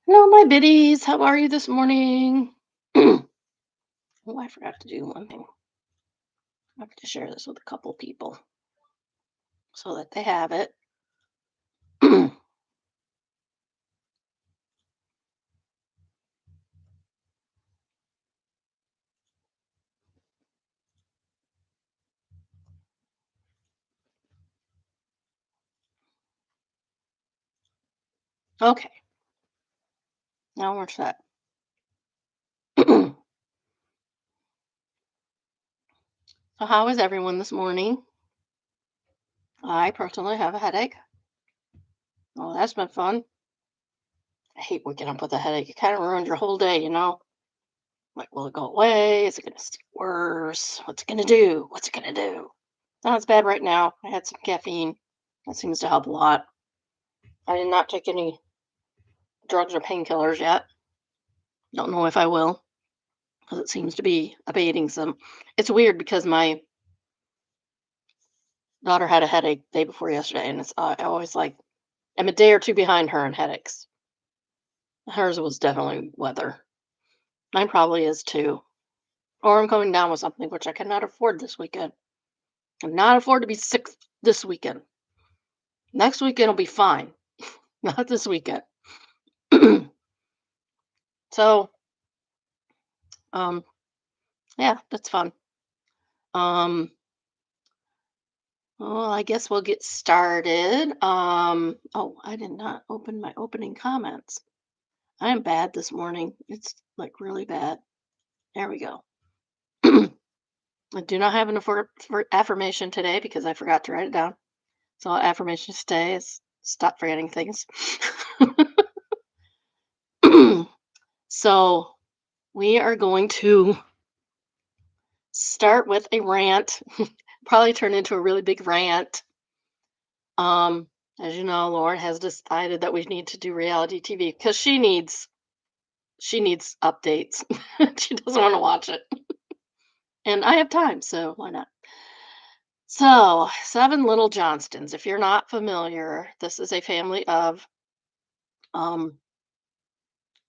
Hello, my biddies. How are you this morning? Oh, I forgot to do one thing. I have to share this with a couple people so that they have it. Okay, now we're set. So, how is everyone this morning? I personally have a headache. Oh, that's been fun. I hate waking up with a headache. It kind of ruins your whole day. Like, will it go away? Is it going to get worse? What's it going to do? What's it going to do? Not as bad right now. I had some caffeine. That seems to help a lot. I did not take any drugs or painkillers yet. Don't know if I will, because it seems to be abating some. It's weird because my daughter had a headache day before yesterday, and I always like I'm a day or two behind her in headaches. Hers was definitely weather. Mine probably is too. Or I'm coming down with something which I cannot afford this weekend. Cannot afford to be sick this weekend. Next weekend will be fine. Not this weekend. So, um, yeah, that's fun. Um, well, I guess we'll get started. Oh, I did not open my opening comments. I am bad this morning. It's like really bad. There we go. I do not have an for affirmation today because I forgot to write it down. So affirmation today is stop forgetting things. So we are going to start with a rant. Probably turn into a really big rant. Um, as you know, Lauren has decided that we need to do reality TV because she needs updates. She doesn't want to watch it, and I have time, so why not? So, Seven Little Johnstons. If you're not familiar, this is a family um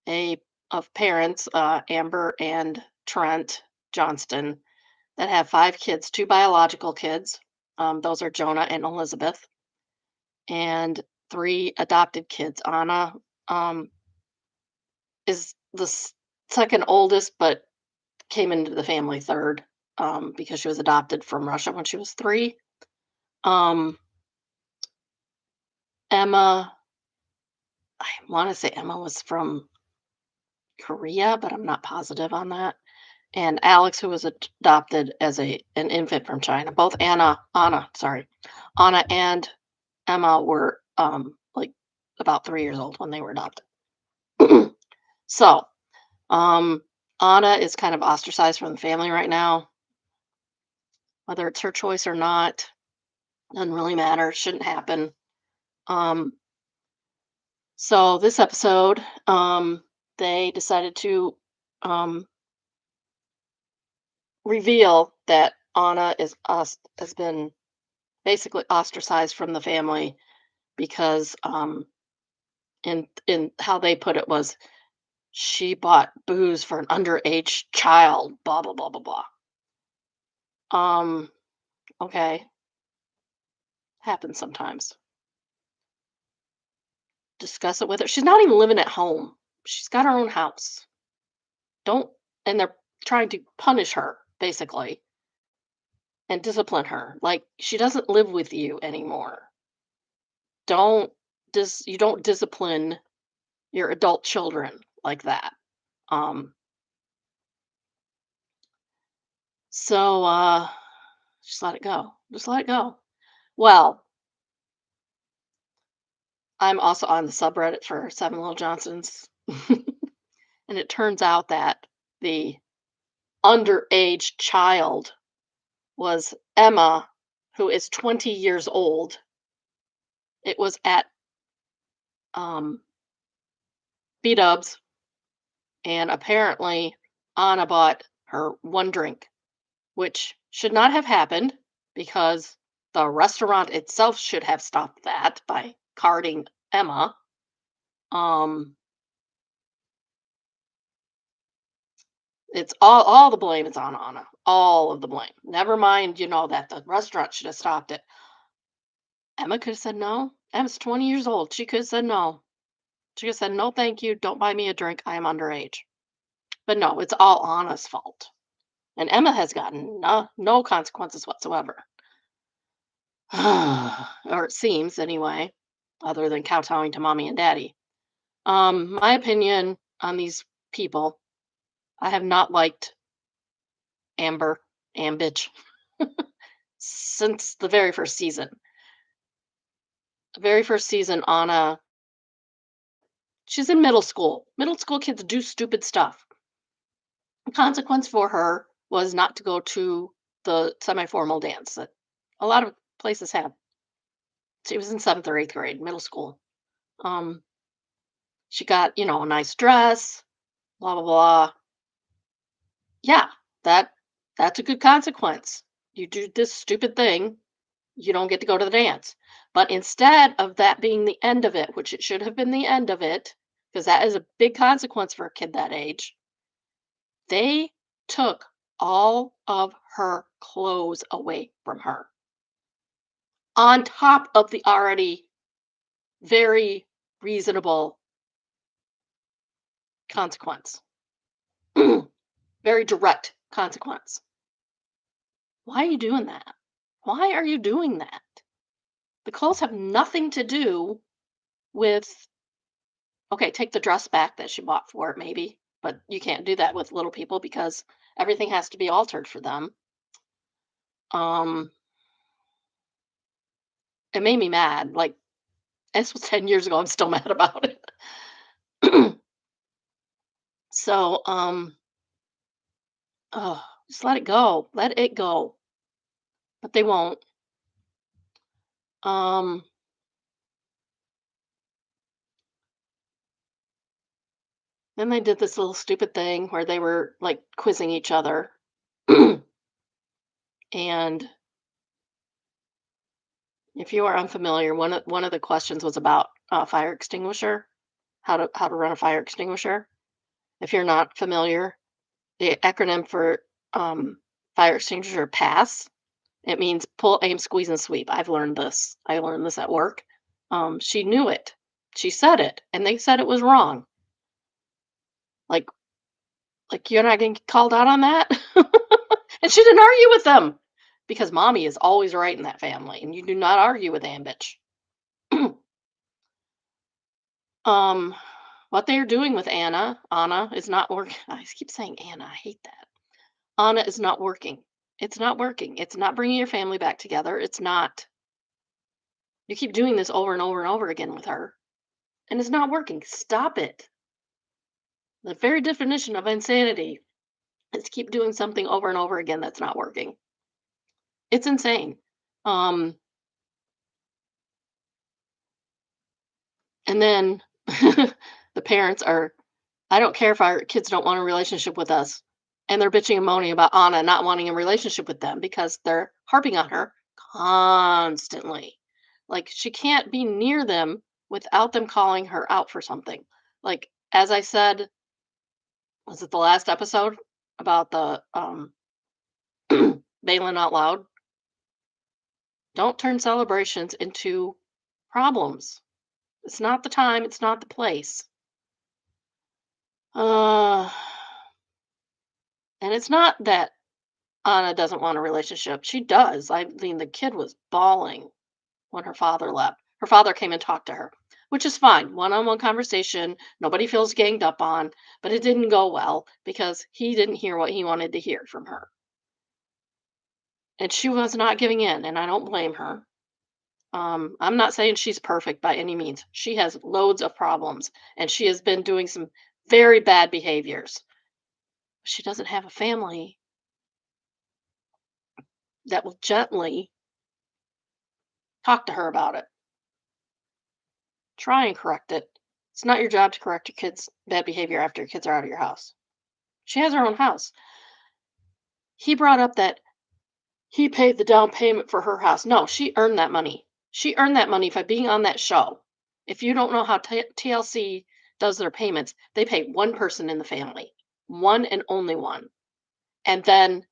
a of parents, Amber and Trent Johnston, that have five kids, two biological kids. Those are Jonah and Elizabeth, and three adopted kids. Anna um, is the second oldest, but came into the family third because she was adopted from Russia when she was three. Um, Emma, I want to say Emma was from Korea, but I'm not positive on that. And Alex, who was adopted as an infant from China. Both Anna and Emma were like about 3 years old when they were adopted. So um, Anna is kind of ostracized from the family right now, whether it's her choice or not. Doesn't really matter. Shouldn't happen. Um, so this episode, they decided to um, reveal that Anna has been basically ostracized from the family because in how they put it was she bought booze for an underage child. Blah blah blah blah blah. Um, okay, happens sometimes. Discuss it with her. She's not even living at home. She's got her own house. Don't and they're trying to punish her basically and discipline her. Like she doesn't live with you anymore. Don't you don't discipline your adult children like that. Um so just let it go. Just let it go. Well, I'm also on the subreddit for Seven Little Johnsons. And it turns out that the underage child was Emma, who is 20 years old. It was at um, B Dubs, and apparently Anna bought her one drink, which should not have happened because the restaurant itself should have stopped that by carding Emma. Um, It's all the blame is on Anna. All of the blame. Never mind, that the restaurant should have stopped it. Emma could have said no. Emma's 20 years old. She could have said no. She could have said, no, thank you. Don't buy me a drink. I am underage. But no, it's all Anna's fault. And Emma has gotten no consequences whatsoever. Or it seems anyway, other than kowtowing to mommy and daddy. My opinion on these people, I have not liked Amber, Ambitch, since the very first season. The very first season, Anna, she's in middle school. Middle school kids do stupid stuff. The consequence for her was not to go to the semi-formal dance that a lot of places have. She was in 7th or 8th grade, middle school. Um, she got, a nice dress, blah blah blah. Yeah, that that's a good consequence. You do this stupid thing, you don't get to go to the dance. But instead of that being the end of it, which it should have been the end of it, because that is a big consequence for a kid that age, they took all of her clothes away from her. On top of the already very reasonable consequence. Very direct consequence. Why are you doing that? Why are you doing that? The clothes have nothing to do with, okay, take the dress back that she bought for it, maybe, but you can't do that with little people because everything has to be altered for them. Um, it made me mad. Like, this was 10 years ago. I'm still mad about it. So, oh, just let it go. Let it go. But they won't. Um, then they did this little stupid thing where they were like quizzing each other. And if you are unfamiliar, one of the questions was about fire extinguisher, how to run a fire extinguisher. If you're not familiar, the acronym for fire extinguisher pass. It means pull, aim, squeeze, and sweep. I've learned this. I learned this at work. She knew it. She said it, and they said it was wrong. Like, like you're not gonna get called out on that. And she didn't argue with them because mommy is always right in that family, and you do not argue with Ambitch. um, what they're doing with Anna is not working. I keep saying Anna. I hate that. Anna is not working. It's not working. It's not bringing your family back together. It's not. You keep doing this over and over and over again with her, and it's not working. Stop it. The very definition of insanity is keep doing something over and over again that's not working. It's insane. Um, and then the parents are, I don't care if our kids don't want a relationship with us. And they're bitching and moaning about Anna not wanting a relationship with them because they're harping on her constantly. Like she can't be near them without them calling her out for something. Like as I said, was it the last episode about the Balin out loud? Don't turn celebrations into problems. It's not the time, it's not the place. Uh and it's not that Anna doesn't want a relationship. She does. I mean, the kid was bawling when her father left. Her father came and talked to her, which is fine. One on one conversation. Nobody feels ganged up on, but it didn't go well because he didn't hear what he wanted to hear from her. And she was not giving in, and I don't blame her. I'm not saying she's perfect by any means. She has loads of problems, and she has been doing some very bad behaviors. She doesn't have a family that will gently talk to her about it. Try and correct it. It's not your job to correct your kids' bad behavior after your kids are out of your house. She has her own house. He brought up that he paid the down payment for her house. No, she earned that money. She earned that money by being on that show. If you don't know how TLC does their payments, they pay one person in the family. one and only one. And then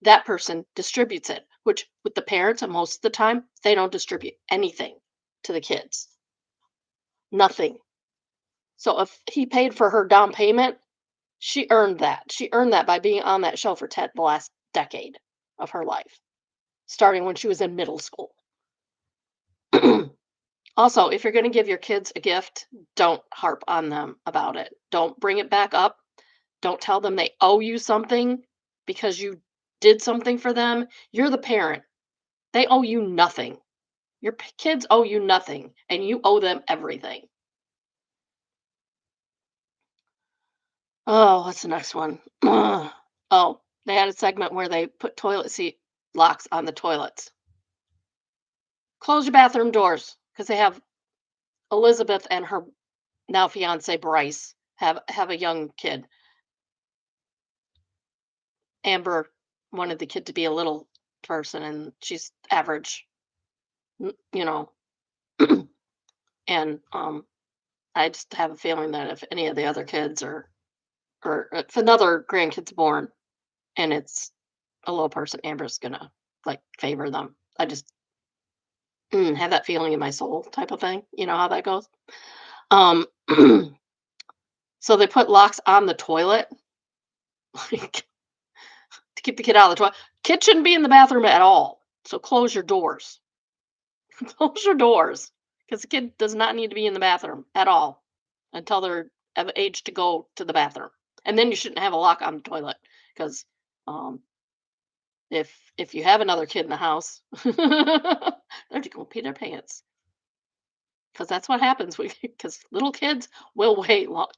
that person distributes it, which with the parents, and most of the time, they don't distribute anything to the kids. Nothing. So if he paid for her down payment, she earned that. She earned that by being on that show for the last decade of her life, starting when she was in middle school. Also, if you're going to give your kids a gift, don't harp on them about it. Don't bring it back up. Don't tell them they owe you something because you did something for them. You're the parent. They owe you nothing. Your kids owe you nothing, and you owe them everything. Oh, what's the next one? Oh, they had a segment where they put toilet seat locks on the toilets. Close your bathroom doors because they have Elizabeth and her now fiance Bryce have a young kid. Amber wanted the kid to be a little person, and she's average, you know. And I just have a feeling that if any of the other kids or if another grandkid's born and it's a little person, Amber's gonna like favor them. I just have that feeling in my soul, type of thing. You know how that goes. Um, so they put locks on the toilet, like, to keep the kid out of the toilet. Kid shouldn't be in the bathroom at all. So close your doors. Close your doors, because the kid does not need to be in the bathroom at all until they're of age to go to the bathroom. And then you shouldn't have a lock on the toilet because um, if you have another kid in the house, they're just gonna pee their pants because that's what happens. Because little kids will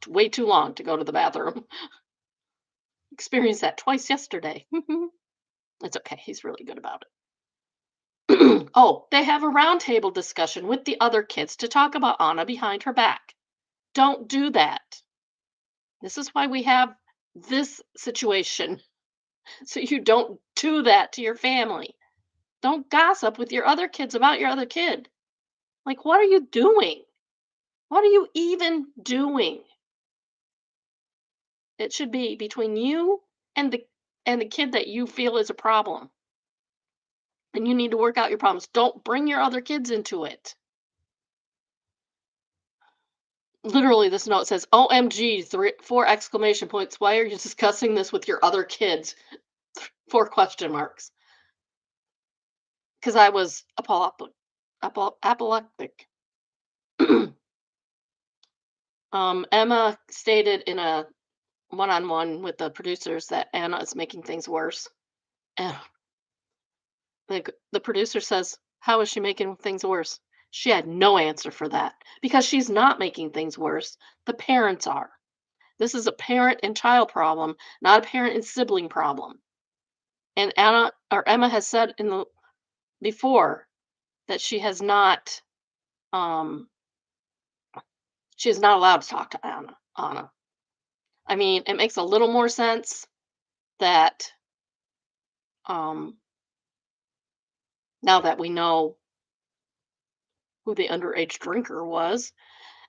way too long to go to the bathroom. Experienced that twice yesterday. It's okay. He's really good about it. Oh, they have a roundtable discussion with the other kids to talk about Anna behind her back. Don't do that. This is why we have this situation. So you don't do that to your family. Don't gossip with your other kids about your other kid. Like, what are you doing? What are you even doing? It should be between you and the kid that you feel is a problem. And you need to work out your problems. Don't bring your other kids into it. Literally, this note says, OMG, four exclamation points. Why are you discussing this with your other kids? Four question marks. Because I was apoplectic. Emma stated in a one-on-one with the producers that Anna is making things worse. And the producer says, "How is she making things worse?" She had no answer for that because she's not making things worse. The parents are. This is a parent and child problem, not a parent and sibling problem. And Anna or Emma has said in the before that um she is not allowed to talk to Anna. I mean, it makes a little more sense that um now that we know who the underage drinker was.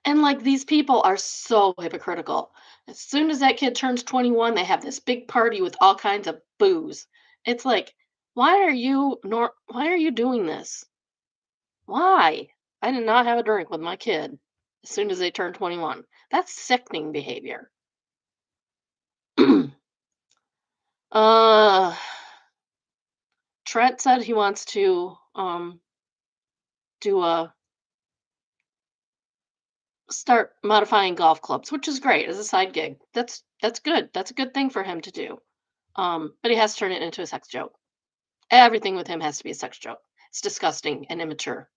And like these people are so hypocritical. As soon as that kid turns 21, they have this big party with all kinds of booze. It's like, why are you doing this? Why? I did not have a drink with my kid as soon as they turned 21. That's sickening behavior. uh Trent said he wants to do a start modifying golf clubs, which is great as a side gig. That's good. That's a good thing for him to do. But he has turned it into a sex joke. Everything with him has to be a sex joke. It's disgusting and immature.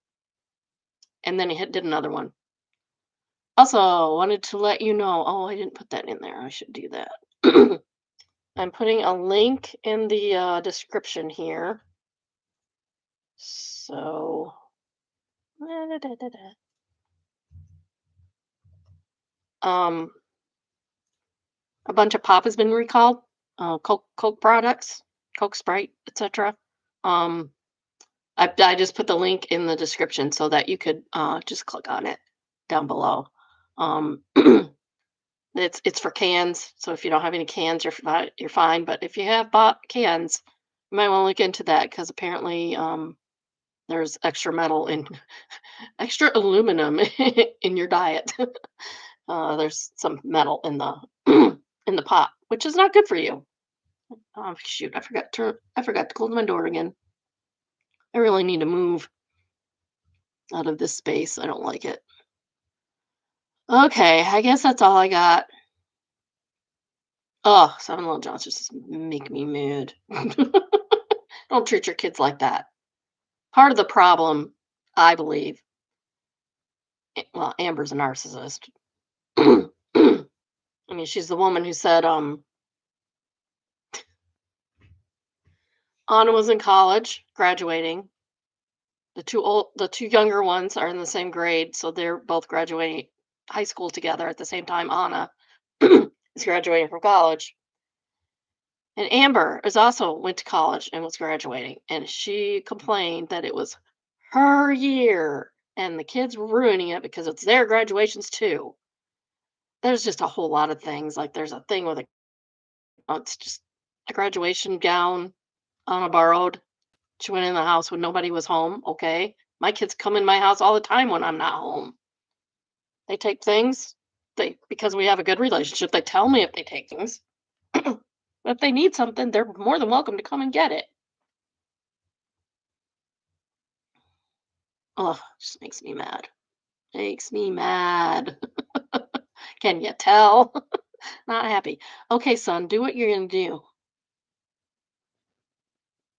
And then he did another one. Also, wanted to let you know. Oh, I didn't put that in there. I should do that. I'm putting a link in the description here. So, um, a bunch of pop has been recalled. Coke products, Coke Sprite, etc. Um, I just put the link in the description so that you could just click on it down below. Um, It's for cans, so if you don't have any cans, you're fine, but if you have bought cans, you might wanna look into that because apparently, there's extra metal in extra aluminum in your diet. There's some metal in the in the pot, which is not good for you. Oh, shoot, I forgot to close my door again. I really need to move out of this space, I don't like it. Okay, I guess that's all I got. Oh, 7 Little Johnsons just make me mad. Don't treat your kids like that. Part of the problem, I believe, well, Amber's a narcissist. I mean, she's the woman who said, Anna was in college, graduating. The two younger ones are in the same grade, so they're both graduating high school together at the same time. Anna is graduating from college, and Amber is also went to college and was graduating, and she complained that it was her year and the kids were ruining it because it's their graduations too. There's just a whole lot of things. Like there's a thing with it's just a graduation gown Anna borrowed. She went in the house when nobody was home. Okay. My kids come in my house all the time when I'm not home. They take things. They because we have a good relationship, they tell me if they take things. If they need something, they're more than welcome to come and get it. Oh, just makes me mad. Makes me mad. Can you tell? Not happy. Okay, son, do what you're gonna do.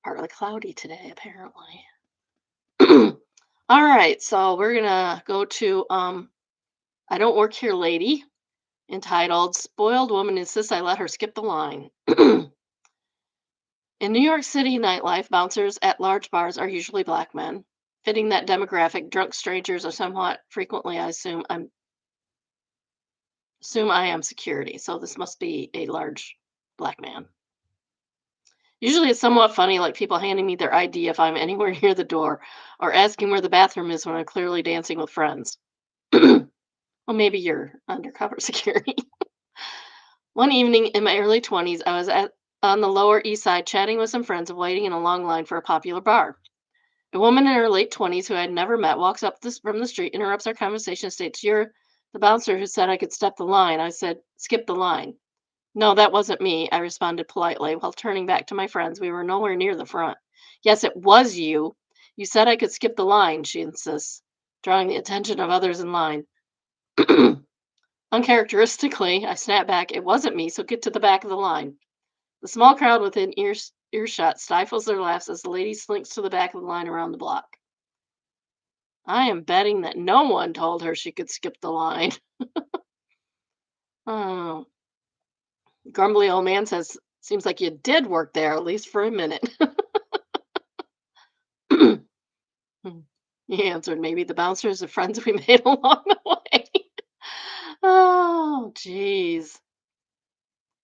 Partly cloudy today, apparently. All right, so we're gonna go to I Don't Work Here Lady, entitled Spoiled Woman Insists I Let Her Skip the Line. In New York City nightlife, bouncers at large bars are usually black men. Fitting that demographic, drunk strangers are somewhat frequently, assume I am security. So this must be a large black man. Usually it's somewhat funny, like people handing me their ID if I'm anywhere near the door, or asking where the bathroom is when I'm clearly dancing with friends. Well, maybe you're undercover security. One evening in my early 20s, I was on the Lower East Side chatting with some friends and waiting in a long line for a popular bar. A woman in her late 20s who I had never met walks up from the street, interrupts our conversation, and states, "You're the bouncer who said I could step the line." I said, "Skip the line." "No, that wasn't me," I responded politely while turning back to my friends. We were nowhere near the front. "Yes, it was you. You said I could skip the line," she insists, drawing the attention of others in line. Uncharacteristically, I snap back, "It wasn't me, so get to the back of the line." The small crowd within earshot stifles their laughs as the lady slinks to the back of the line around the block. I am betting that no one told her she could skip the line. Oh, grumbly old man says, "Seems like you did work there, at least for a minute." He answered, "Maybe the bouncers are friends we made along the way." Oh, jeez.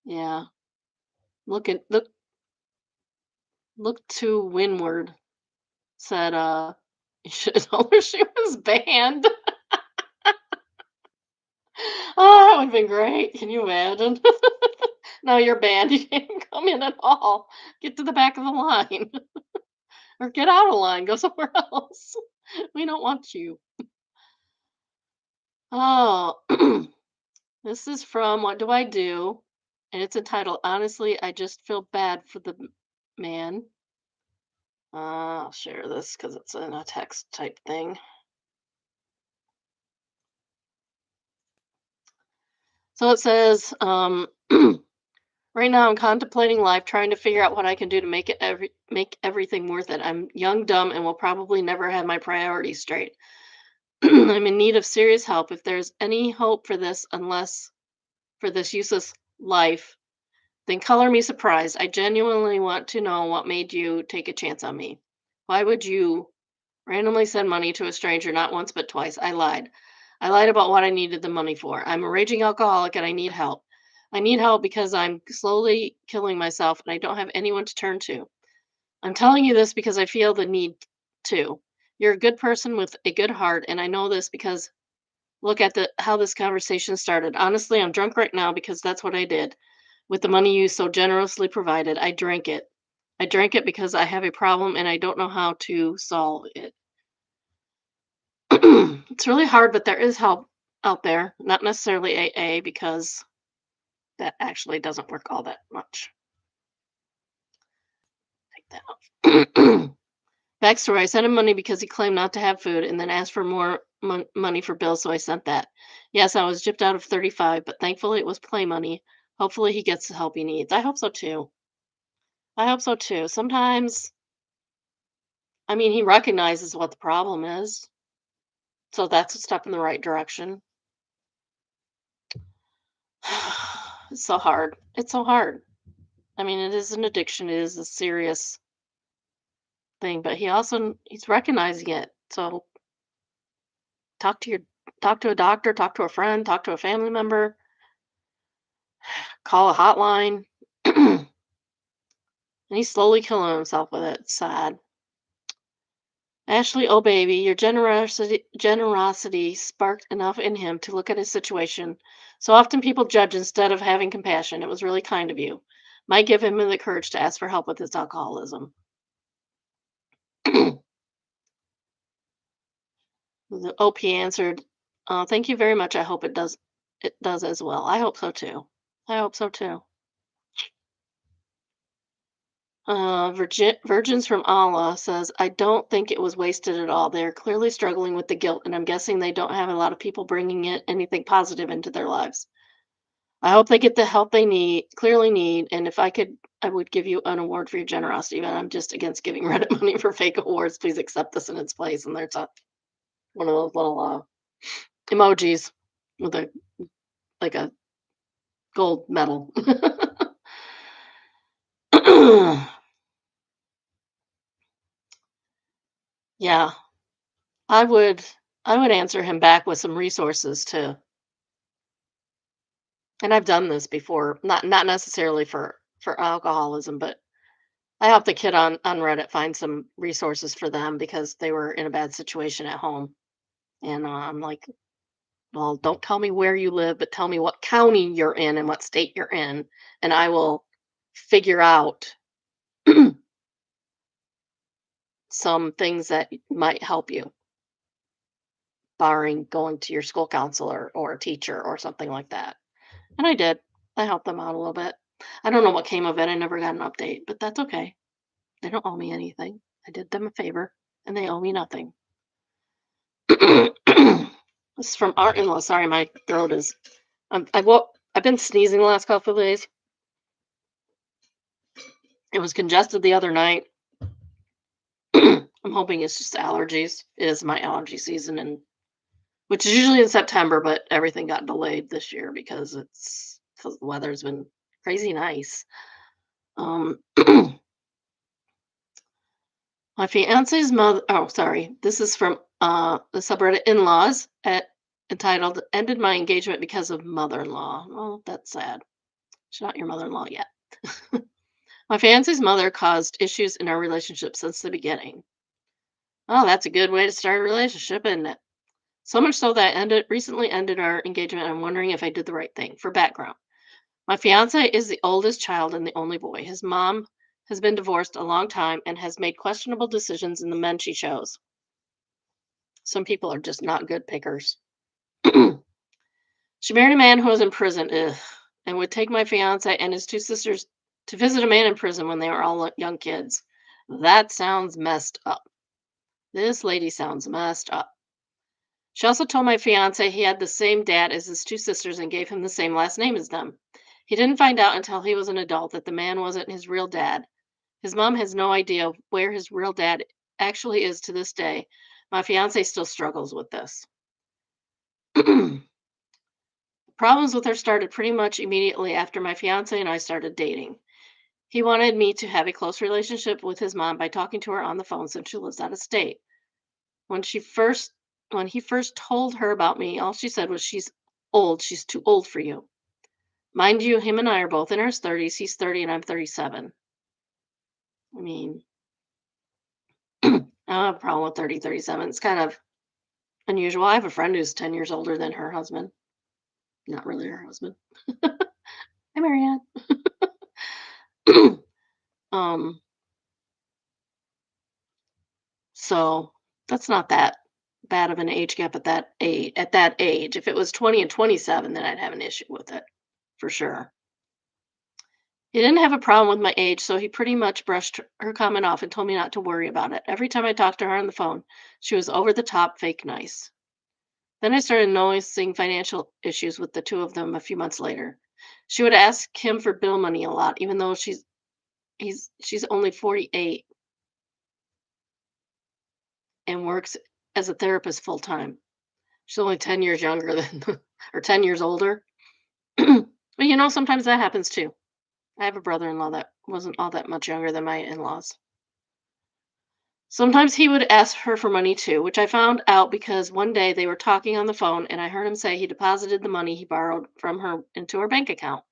Yeah. Look look to windward, said you should have told her she was banned. Oh, that would have been great. Can you imagine? No, you're banned. You can't come in at all. Get to the back of the line or get out of line. Go somewhere else. We don't want you. Oh, this is from What Do I Do? And it's entitled, Honestly, I Just Feel Bad for the Man. I'll share this because it's in a text type thing. So it says, right now I'm contemplating life, trying to figure out what I can do to make everything worth it. I'm young, dumb, and will probably never have my priorities straight. I'm in need of serious help. If there's any hope for this, unless for this useless life, then color me surprised. I genuinely want to know what made you take a chance on me. Why would you randomly send money to a stranger not once but twice? I lied. I lied about what I needed the money for. I'm a raging alcoholic and I need help. I need help because I'm slowly killing myself and I don't have anyone to turn to. I'm telling you this because I feel the need to. You're a good person with a good heart, and I know this because Look at the how this conversation started. Honestly, I'm drunk right now because that's what I did. With the money you so generously provided, I drank it. I drank it because I have a problem and I don't know how to solve it. It's really hard, but there is help out there. Not necessarily AA because that actually doesn't work all that much. Take that out. Backstory: I sent him money because he claimed not to have food and then asked for more money for bills, so I sent that. Yes, I was gypped out of 35, but thankfully it was play money. Hopefully he gets the help he needs. I hope so too. I hope so too. Sometimes, I mean, he recognizes what the problem is, so that's a step in the right direction. It's so hard. It's so hard. I mean, it is an addiction. It is a serious thing, but he's recognizing it. So talk to your talk to a doctor, talk to a friend, talk to a family member, call a hotline. And he's slowly killing himself with it. It's sad. Ashley, oh baby, your generosity sparked enough in him to look at his situation. So often people judge instead of having compassion. It was really kind of you. Might give him the courage to ask for help with his alcoholism. The OP answered, "Thank you very much. I hope it does as well. I hope so too. I hope so too." Virgins from Allah says, "I don't think it was wasted at all. They're clearly struggling with the guilt, and I'm guessing they don't have a lot of people bringing anything positive into their lives. I hope they get the help they clearly need. And if I could, I would give you an award for your generosity, but I'm just against giving Reddit money for fake awards. Please accept this in its place." And there's one of those little emojis with a like a gold medal. Yeah, I would I would answer him back with some resources too. And I've done this before, not necessarily for alcoholism, but I helped a kid on Reddit find some resources for them because they were in a bad situation at home. And I'm like, well, don't tell me where you live, but tell me what county you're in and what state you're in, and I will figure out some things that might help you, barring going to your school counselor or a teacher or something like that. And I did. I helped them out a little bit. I don't know what came of it. I never got an update, but that's okay. They don't owe me anything. I did them a favor, and they owe me nothing. This is from our in-law. Sorry, my throat is. I've been sneezing the last couple of days. It was congested the other night. I'm hoping it's just allergies. It is my allergy season, and which is usually in September, but everything got delayed this year because the weather's been crazy nice. Um, My fiance's mother, oh, sorry. This is from the subreddit in-laws entitled "Ended My Engagement Because of Mother-in-Law." Oh, that's sad. She's not your mother-in-law yet. My fiance's mother caused issues in our relationship since the beginning. Oh, that's a good way to start a relationship, isn't it? So much so that I recently ended our engagement. I'm wondering if I did the right thing. For background, my fiance is the oldest child and the only boy. His mom has been divorced a long time and has made questionable decisions in the men she chose. Some people are just not good pickers. She married a man who was in prison, ugh, and would take my fiance and his two sisters to visit a man in prison when they were all young kids. That sounds messed up. This lady sounds messed up. She also told my fiance he had the same dad as his two sisters and gave him the same last name as them. He didn't find out until he was an adult that the man wasn't his real dad. His mom has no idea where his real dad actually is to this day. My fiance still struggles with this. Problems with her started pretty much immediately after my fiance and I started dating. He wanted me to have a close relationship with his mom by talking to her on the phone since she lives out of state. When she first when he first told her about me, all she said was she's old, she's too old for you. Mind you, him and I are both in our 30s. He's 30 and I'm 37. I mean, I don't have a problem with 30, 37. It's kind of unusual. I have a friend who's 10 years older than her husband. Not really her husband. Hi, Marianne. um, so that's not that bad of an age gap at that age. If it was 20 and 27, then I'd have an issue with it for sure. He didn't have a problem with my age, so he pretty much brushed her comment off and told me not to worry about it. Every time I talked to her on the phone, she was over the top fake nice. Then I started noticing financial issues with the two of them a few months later. She would ask him for bill money a lot, even though she's only 48 and works as a therapist full time. She's only 10 years younger than or 10 years older. But sometimes that happens too. I have a brother-in-law that wasn't all that much younger than my in-laws. Sometimes he would ask her for money too, which I found out because one day they were talking on the phone and I heard him say he deposited the money he borrowed from her into her bank account.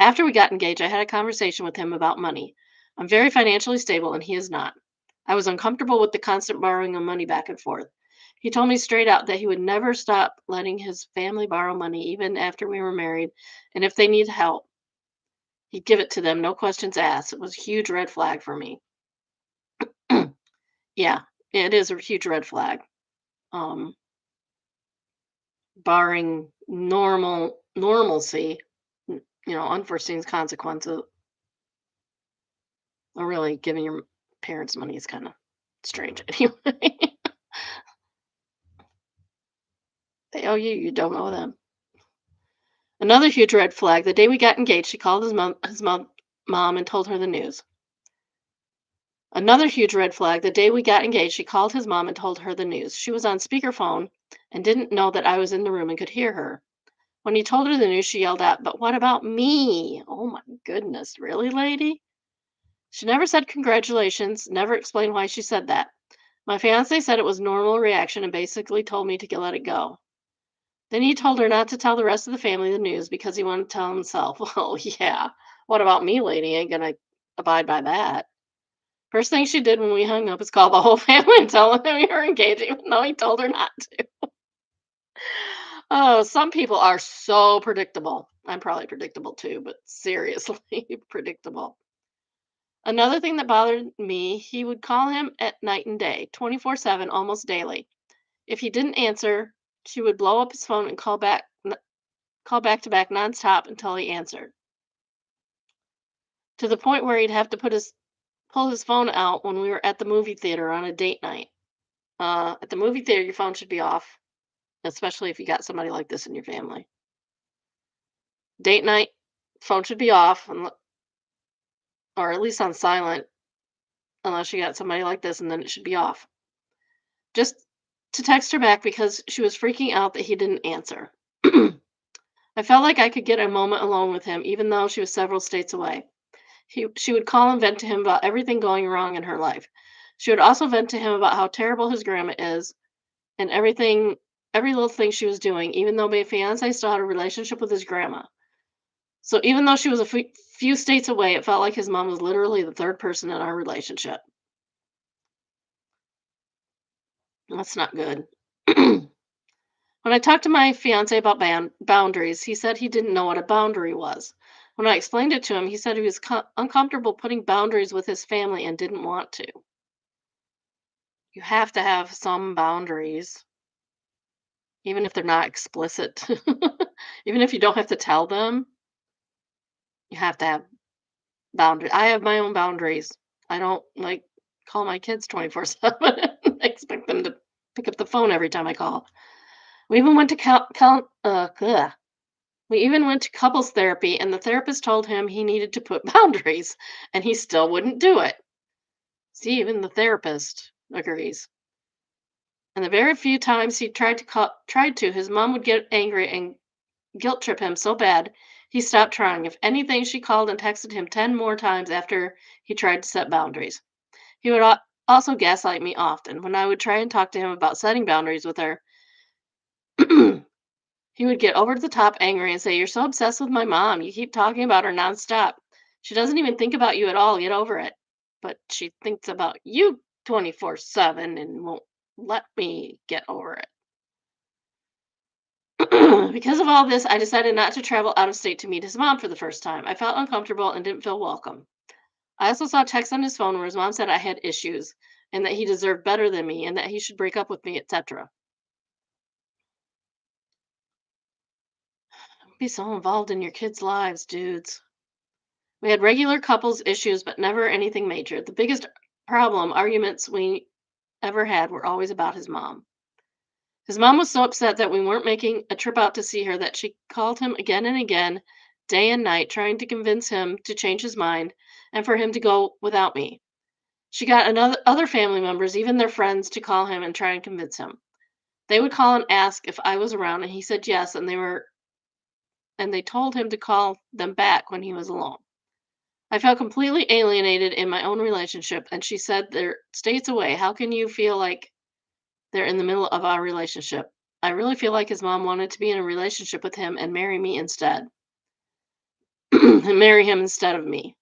After we got engaged, I had a conversation with him about money. I'm very financially stable and he is not. I was uncomfortable with the constant borrowing of money back and forth. He told me straight out that he would never stop letting his family borrow money even after we were married, and if they need help, he'd give it to them, no questions asked. It was a huge red flag for me. Yeah, it is a huge red flag. Um, Barring normalcy, unforeseen consequences, or really giving your parents money is kind of strange anyway. They owe you, you don't owe them. Another huge red flag. The day we got engaged, she called his mom and told her the news. Another huge red flag. The day we got engaged, she called his mom and told her the news. She was on speakerphone and didn't know that I was in the room and could hear her. When he told her the news, she yelled out, "But what about me?" Oh my goodness, really, lady? She never said congratulations, never explained why she said that. My fiance said it was normal reaction and basically told me to let it go. Then he told her not to tell the rest of the family the news because he wanted to tell himself. Well, yeah. What about me, lady? Ain't gonna abide by that. First thing she did when we hung up is call the whole family and tell them that we were engaged, even though he told her not to. Oh, some people are so predictable. I'm probably predictable too, but seriously predictable. Another thing that bothered me, he would call him at night and day, 24/7, almost daily. If he didn't answer, she would blow up his phone and call back to back nonstop until he answered. To the point where he'd have to pull his phone out when we were at the movie theater on a date night. At the movie theater, your phone should be off, especially if you got somebody like this in your family. Date night, phone should be off, or at least on silent, unless you got somebody like this, and then it should be off. Just to text her back because she was freaking out that he didn't answer. I felt like I could get a moment alone with him, even though she was several states away. She would call and vent to him about everything going wrong in her life. She would also vent to him about how terrible his grandma is and every little thing she was doing, even though my fiance still had a relationship with his grandma. So even though she was a few states away, it felt like his mom was literally the third person in our relationship. That's not good. When I talked to my fiance about boundaries, he said he didn't know what a boundary was. When I explained it to him, he said he was uncomfortable putting boundaries with his family and didn't want to. You have to have some boundaries, even if they're not explicit. Even if you don't have to tell them, you have to have boundaries. I have my own boundaries. I don't like call my kids 24/7 and expect them to pick up the phone every time I call. We even went to we even went to couples therapy and the therapist told him he needed to put boundaries and he still wouldn't do it. See, even the therapist agrees. And the very few times he tried to, his mom would get angry and guilt trip him so bad he stopped trying. If anything, she called and texted him 10 more times after he tried to set boundaries. He would also gaslight me often. When I would try and talk to him about setting boundaries with her, he would get over the top angry and say, "You're so obsessed with my mom. You keep talking about her nonstop. She doesn't even think about you at all. Get over it." But she thinks about you 24/7 and won't let me get over it. Because of all this, I decided not to travel out of state to meet his mom for the first time. I felt uncomfortable and didn't feel welcome. I also saw texts on his phone where his mom said I had issues and that he deserved better than me and that he should break up with me, etc. Be so involved in your kids' lives, dudes. We had regular couples issues, but never anything major. The biggest arguments we ever had were always about his mom. His mom was so upset that we weren't making a trip out to see her that she called him again and again, day and night, trying to convince him to change his mind and for him to go without me. She got other family members, even their friends, to call him and try and convince him. They would call and ask if I was around, and he said yes, and they told him to call them back when he was alone. I felt completely alienated in my own relationship, and she said they're states away. How can you feel like they're in the middle of our relationship? I really feel like his mom wanted to be in a relationship with him and marry me instead, and marry him instead of me.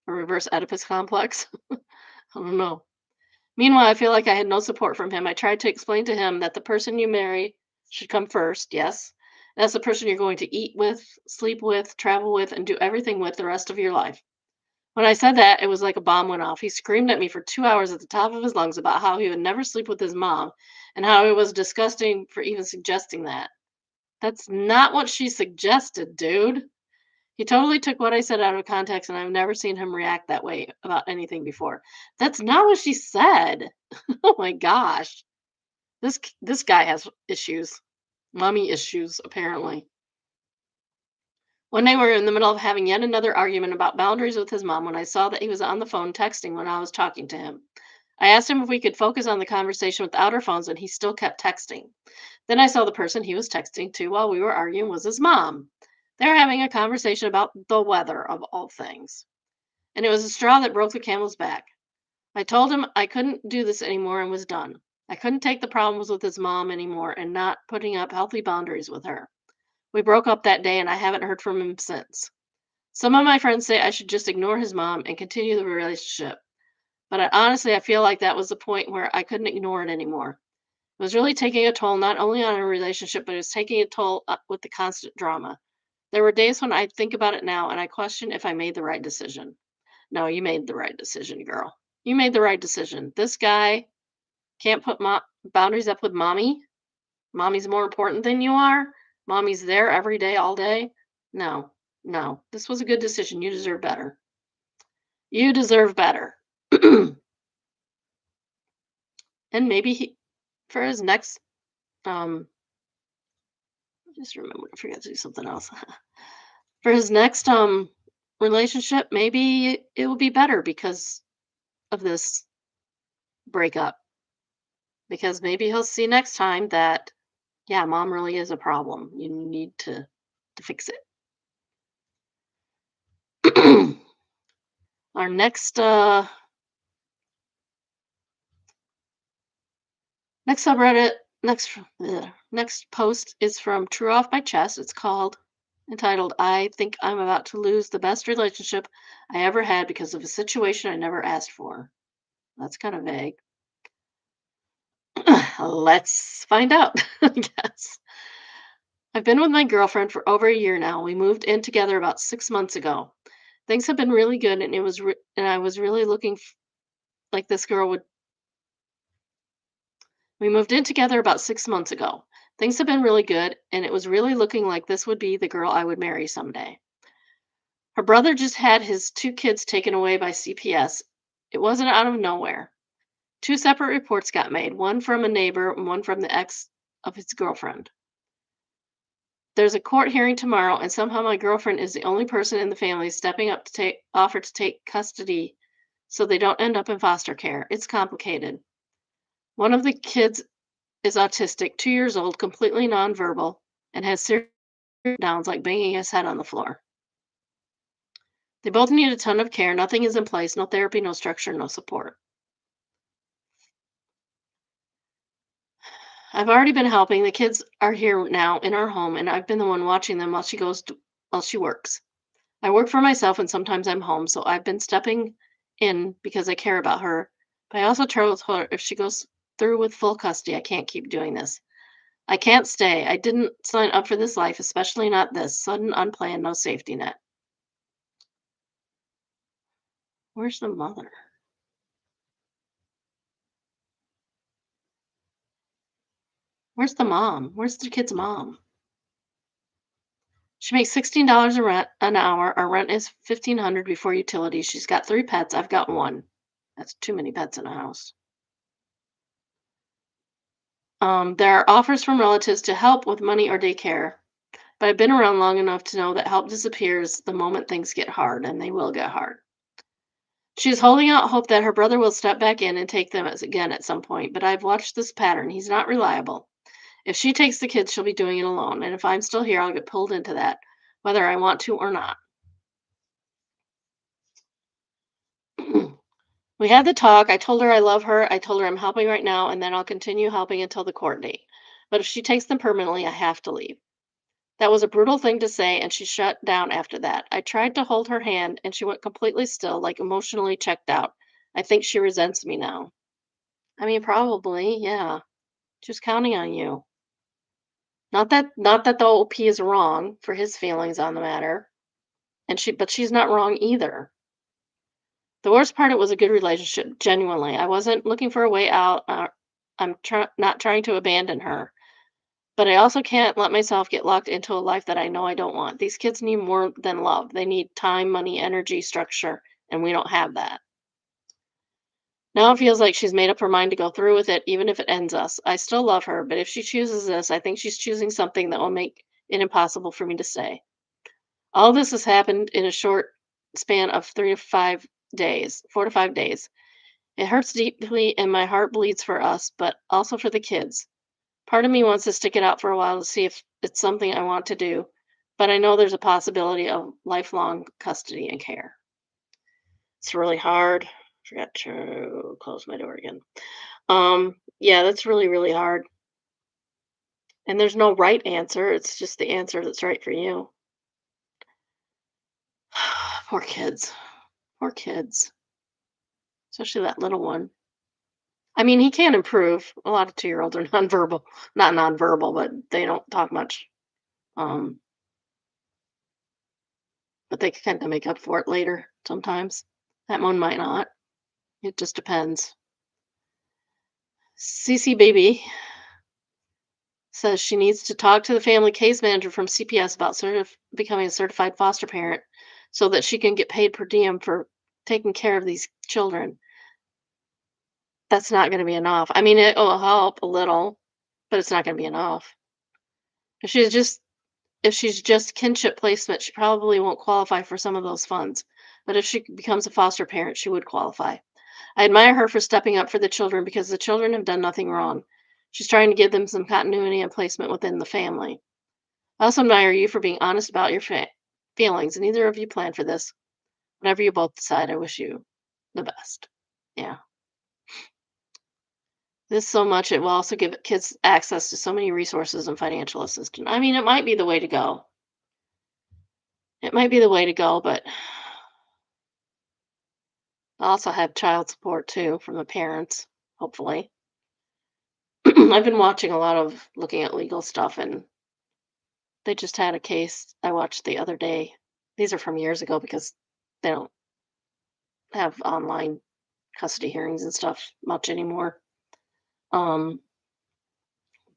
A reverse Oedipus complex? I don't know. Meanwhile, I feel like I had no support from him. I tried to explain to him that the person you marry should come first, yes. That's the person you're going to eat with, sleep with, travel with, and do everything with the rest of your life. When I said that, it was like a bomb went off. He screamed at me for 2 hours at the top of his lungs about how he would never sleep with his mom and how it was disgusting for even suggesting that. That's not what she suggested, dude. He totally took what I said out of context, and I've never seen him react that way about anything before. That's not what she said. Oh my gosh. This guy has issues. Mommy issues, apparently. One day we were in the middle of having yet another argument about boundaries with his mom when I saw that he was on the phone texting when I was talking to him. I asked him if we could focus on the conversation without our phones, and he still kept texting. Then I saw the person he was texting to while we were arguing was his mom. They were having a conversation about the weather, of all things. And it was a straw that broke the camel's back. I told him I couldn't do this anymore and was done. I couldn't take the problems with his mom anymore and not putting up healthy boundaries with her. We broke up that day and I haven't heard from him since. Some of my friends say I should just ignore his mom and continue the relationship. But I feel like that was the point where I couldn't ignore it anymore. It was really taking a toll not only on our relationship, but it was taking a toll with the constant drama. There were days when I think about it now and I question if I made the right decision. No, you made the right decision, girl. You made the right decision. This guy can't put boundaries up with mommy. Mommy's more important than you are. Mommy's there every day, all day. No, no. This was a good decision. You deserve better. You deserve better. And maybe for his next, just remember, I forgot to do something else. For his next relationship, maybe it will be better because of this breakup. Because maybe he'll see next time that, yeah, mom really is a problem. You need to fix it. Our next subreddit, next post is from True Off My Chest. It's entitled I think I'm about to lose the best relationship I ever had because of a situation I never asked for. That's kind of vague. Let's find out, I guess. I've been with my girlfriend for over a year now. We moved in together about 6 months ago. Things have been really good, and I was really looking like this girl would. We moved in together about 6 months ago. Things have been really good, and it was really looking like this would be the girl I would marry someday. Her brother just had his two kids taken away by CPS. It wasn't out of nowhere. Two separate reports got made, one from a neighbor and one from the ex of his girlfriend. There's a court hearing tomorrow, and somehow my girlfriend is the only person in the family stepping up to offer to take custody so they don't end up in foster care. It's complicated. One of the kids is autistic, 2 years old, completely nonverbal, and has serious downs like banging his head on the floor. They both need a ton of care. Nothing is in place, no therapy, no structure, no support. I've already been helping. The kids are here now in our home, and I've been the one watching them while she works. I work for myself, and sometimes I'm home, so I've been stepping in because I care about her. But I also told her if she goes through with full custody, I can't keep doing this. I can't stay. I didn't sign up for this life, especially not this. Sudden, unplanned, no safety net. Where's the mother? Where's the mom? Where's the kid's mom? She makes $16 a rent an hour. Our rent is 1,500 before utilities. She's got 3 pets. I've got 1. That's too many pets in a house. There are offers from relatives to help with money or daycare, but I've been around long enough to know that help disappears the moment things get hard, and they will get hard. She's holding out hope that her brother will step back in and take them as again at some point, but I've watched this pattern. He's not reliable. If she takes the kids, she'll be doing it alone, and if I'm still here, I'll get pulled into that, whether I want to or not. We had the talk. I told her I love her. I told her I'm helping right now, and then I'll continue helping until the court date. But if she takes them permanently, I have to leave. That was a brutal thing to say, and she shut down after that. I tried to hold her hand, and she went completely still, like emotionally checked out. I think she resents me now. I mean, probably, yeah. Just counting on you. Not that the OP is wrong for his feelings on the matter, and but she's not wrong either. The worst part, it was a good relationship, genuinely. I wasn't looking for a way out. Not trying to abandon her, but I also can't let myself get locked into a life that I know I don't want. These kids need more than love. They need time, money, energy, structure, and we don't have that. Now it feels like she's made up her mind to go through with it, even if it ends us. I still love her, but if she chooses this, I think she's choosing something that will make it impossible for me to stay. All this has happened in a short span of 4 to 5 days. It hurts deeply and my heart bleeds for us, but also for the kids. Part of me wants to stick it out for a while to see if it's something I want to do, but I know there's a possibility of lifelong custody and care. It's really hard. Forgot to close my door again. Yeah, that's really, really hard. And there's no right answer. It's just the answer that's right for you. Poor kids. Poor kids. Especially that little one. I mean, he can improve. A lot of 2-year-olds are nonverbal. Not nonverbal, but they don't talk much. Um, but they can kind of make up for it later sometimes. That one might not. It just depends. CC Baby says she needs to talk to the family case manager from CPS about becoming a certified foster parent so that she can get paid per diem for taking care of these children. That's not going to be enough. I mean, it will help a little, but it's not going to be enough. If she's just if she's just kinship placement, she probably won't qualify for some of those funds. But if she becomes a foster parent, she would qualify. I admire her for stepping up for the children because the children have done nothing wrong. She's trying to give them some continuity and placement within the family. I also admire you for being honest about your feelings. Neither of you planned for this. Whatever you both decide, I wish you the best. Yeah. This so much, it will also give kids access to so many resources and financial assistance. I mean, it might be the way to go. It might be the way to go, but I also have child support too from the parents, hopefully. I've been watching a lot of looking at legal stuff, and they just had a case I watched the other day. These are from years ago because they don't have online custody hearings and stuff much anymore. Um,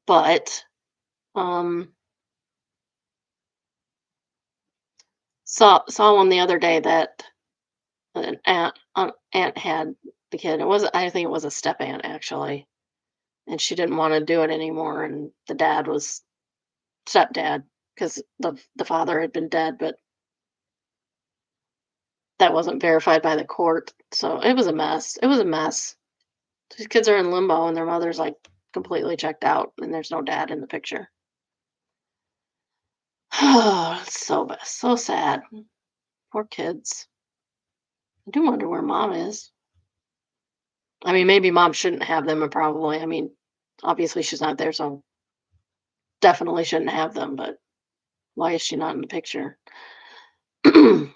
but um, saw one the other day that an aunt had the kid. It wasn't. I think it was a step aunt actually, and she didn't want to do it anymore. And the dad was stepdad because the father had been dead, but that wasn't verified by the court. So it was a mess. It was a mess. These kids are in limbo, and their mother's like completely checked out, and there's no dad in the picture. Oh, it's so sad. Poor kids. I do wonder where mom is. I mean, maybe mom shouldn't have them, and probably. I mean, obviously she's not there, so definitely shouldn't have them. But why is she not in the picture? And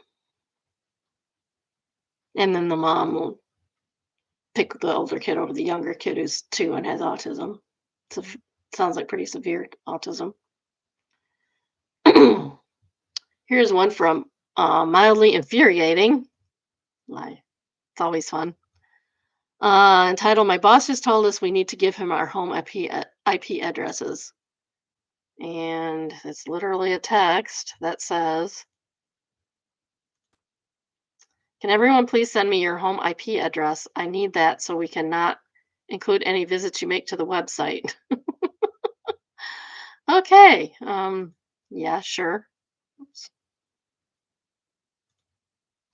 then the mom will pick the older kid over the younger kid who's 2 and has autism. It's Sounds like pretty severe autism. Here's one from mildly infuriating. Lie. It's always fun. Entitled, My Boss Just Told Us We Need to Give Him Our Home IP Addresses. And it's literally a text that says, Can everyone please send me your home IP address? I need that so we cannot include any visits you make to the website. Okay. Yeah, sure. Oops,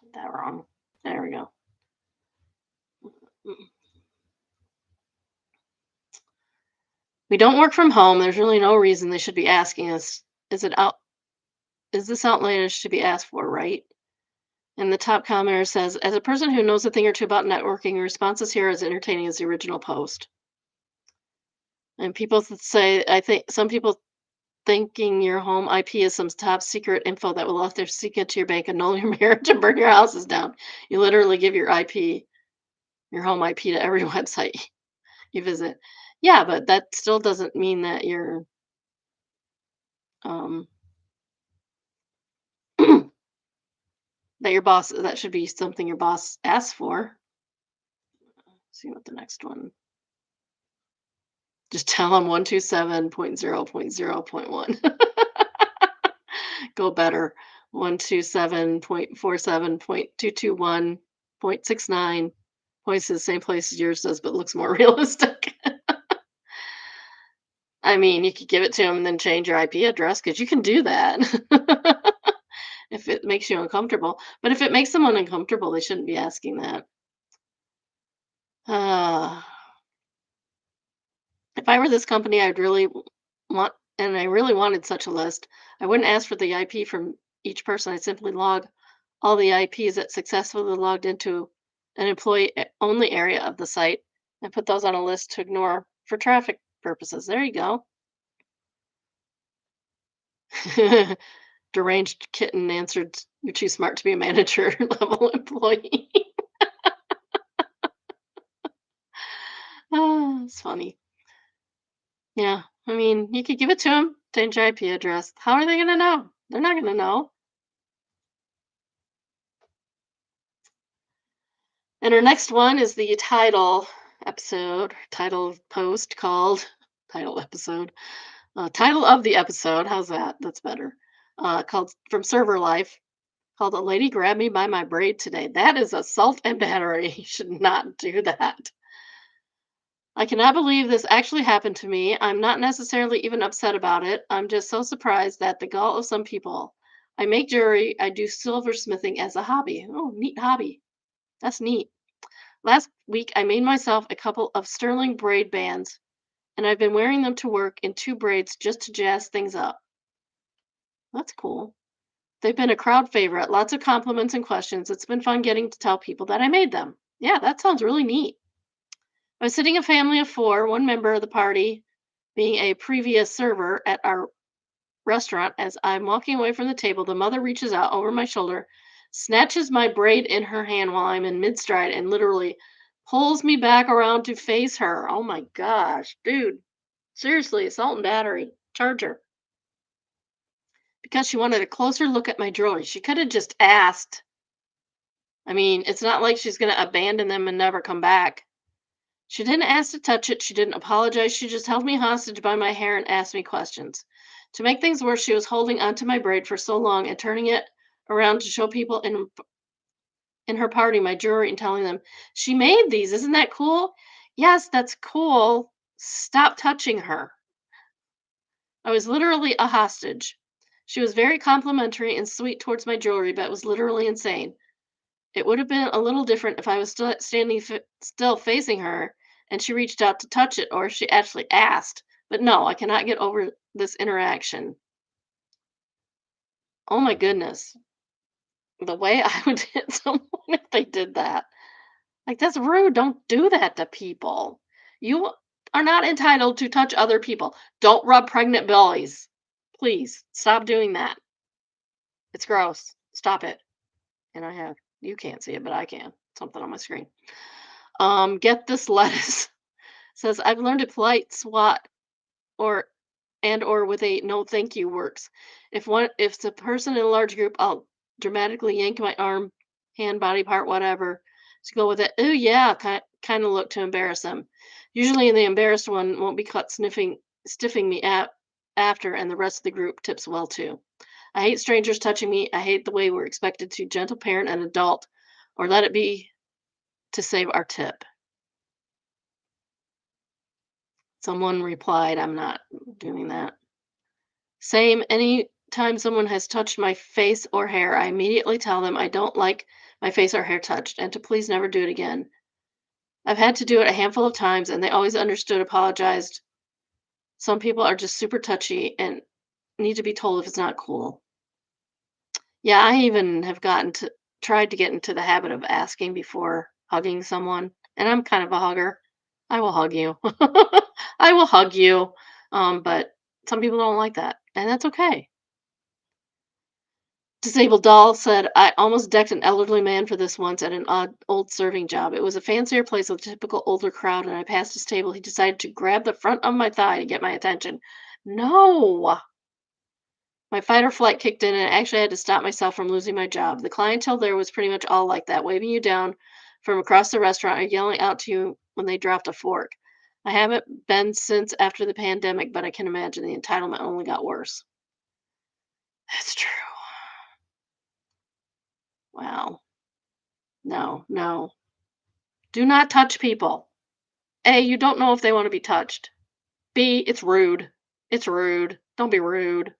did that wrong. There we go. Mm. We don't work from home. There's really no reason they should be asking us. Is it out? Is this outlandish to be asked for, right? And the top commenter says, as a person who knows a thing or two about networking, your response is here as entertaining as the original post. And people say, I think some people thinking your home IP is some top secret info that will let their secret to your bank, annul your marriage, and burn your houses down. You literally give your IP, your home IP, to every website you visit. Yeah, but that still doesn't mean that you're um, that your boss that should be something your boss asks for. See what the next one. Just tell them 127.0.0.1. Go better. 127.47.221.69 points to the same place as yours does, but looks more realistic. I mean, you could give it to them and then change your IP address because you can do that if it makes you uncomfortable. But if it makes someone uncomfortable, they shouldn't be asking that. Uh, if I were this company, I'd really want, and I really wanted such a list, I wouldn't ask for the IP from each person. I'd simply log all the IPs that successfully logged into an employee only area of the site and put those on a list to ignore for traffic purposes. There you go. Deranged kitten answered, You're too smart to be a manager level employee. It's funny. Yeah. I mean, you could give it to them, change your IP address. How are they going to know? They're not going to know. And our next one is the title post called title episode. Title of the episode. How's that? That's better. Called from Server Life. Called A Lady Grabbed Me by My Braid Today. That is assault and battery. You should not do that. I cannot believe this actually happened to me. I'm not necessarily even upset about it. I'm just so surprised at the gall of some people. I make jewelry. I do silversmithing as a hobby. Oh, neat hobby. That's neat. Last week, I made myself a couple of sterling braid bands, and I've been wearing them to work in two braids just to jazz things up. That's cool. They've been a crowd favorite. Lots of compliments and questions. It's been fun getting to tell people that I made them. Yeah, that sounds really neat. I was sitting a family of four, one member of the party being a previous server at our restaurant. As I'm walking away from the table, the mother reaches out over my shoulder, snatches my braid in her hand while I'm in mid stride, and literally pulls me back around to face her. Oh my gosh, dude. Seriously, assault and battery. Charge her. Because she wanted a closer look at my jewelry. She could have just asked. I mean, it's not like she's going to abandon them and never come back. She didn't ask to touch it. She didn't apologize. She just held me hostage by my hair and asked me questions. To make things worse, she was holding onto my braid for so long and turning it around to show people in her party my jewelry and telling them, "She made these. Isn't that cool?" Yes, that's cool. Stop touching her. I was literally a hostage. She was very complimentary and sweet towards my jewelry, but was literally insane. It would have been a little different if I was still facing her and she reached out to touch it or if she actually asked. But no, I cannot get over this interaction. Oh my goodness. The way I would hit someone if they did that. Like, that's rude. Don't do that to people. You are not entitled to touch other people. Don't rub pregnant bellies. Please stop doing that. It's gross. Stop it. And I have, you can't see it, but I can. Something on my screen. Get this lettuce. Says, I've learned a polite swat or or with a no thank you works. If it's a person in a large group, I'll dramatically yank my arm, hand, body part, whatever, to go with it. Oh yeah, kind of look to embarrass them. Usually the embarrassed one won't be caught stiffing me after, and the rest of the group tips well too. I hate strangers touching me. I hate the way we're expected to gentle parent an adult or let it be to save our tip. Someone replied, I'm not doing that. Same. Anytime someone has touched my face or hair, I immediately tell them I don't like my face or hair touched and to please never do it again. I've had to do it a handful of times and they always understood, apologized. Some people are just super touchy and need to be told if it's not cool. Yeah, I even have tried to get into the habit of asking before hugging someone, and I'm kind of a hugger. I will hug you. I will hug you. But some people don't like that, and that's okay. Disabled Doll said, I almost decked an elderly man for this once at an odd old serving job. It was a fancier place with a typical older crowd, and I passed his table. He decided to grab the front of my thigh to get my attention. No! My fight or flight kicked in, and I actually had to stop myself from losing my job. The clientele there was pretty much all like that, waving you down from across the restaurant or yelling out to you when they dropped a fork. I haven't been since after the pandemic, but I can imagine the entitlement only got worse. That's true. Wow. No, no. Do not touch people. A, you don't know if they want to be touched. B, it's rude. It's rude. Don't be rude.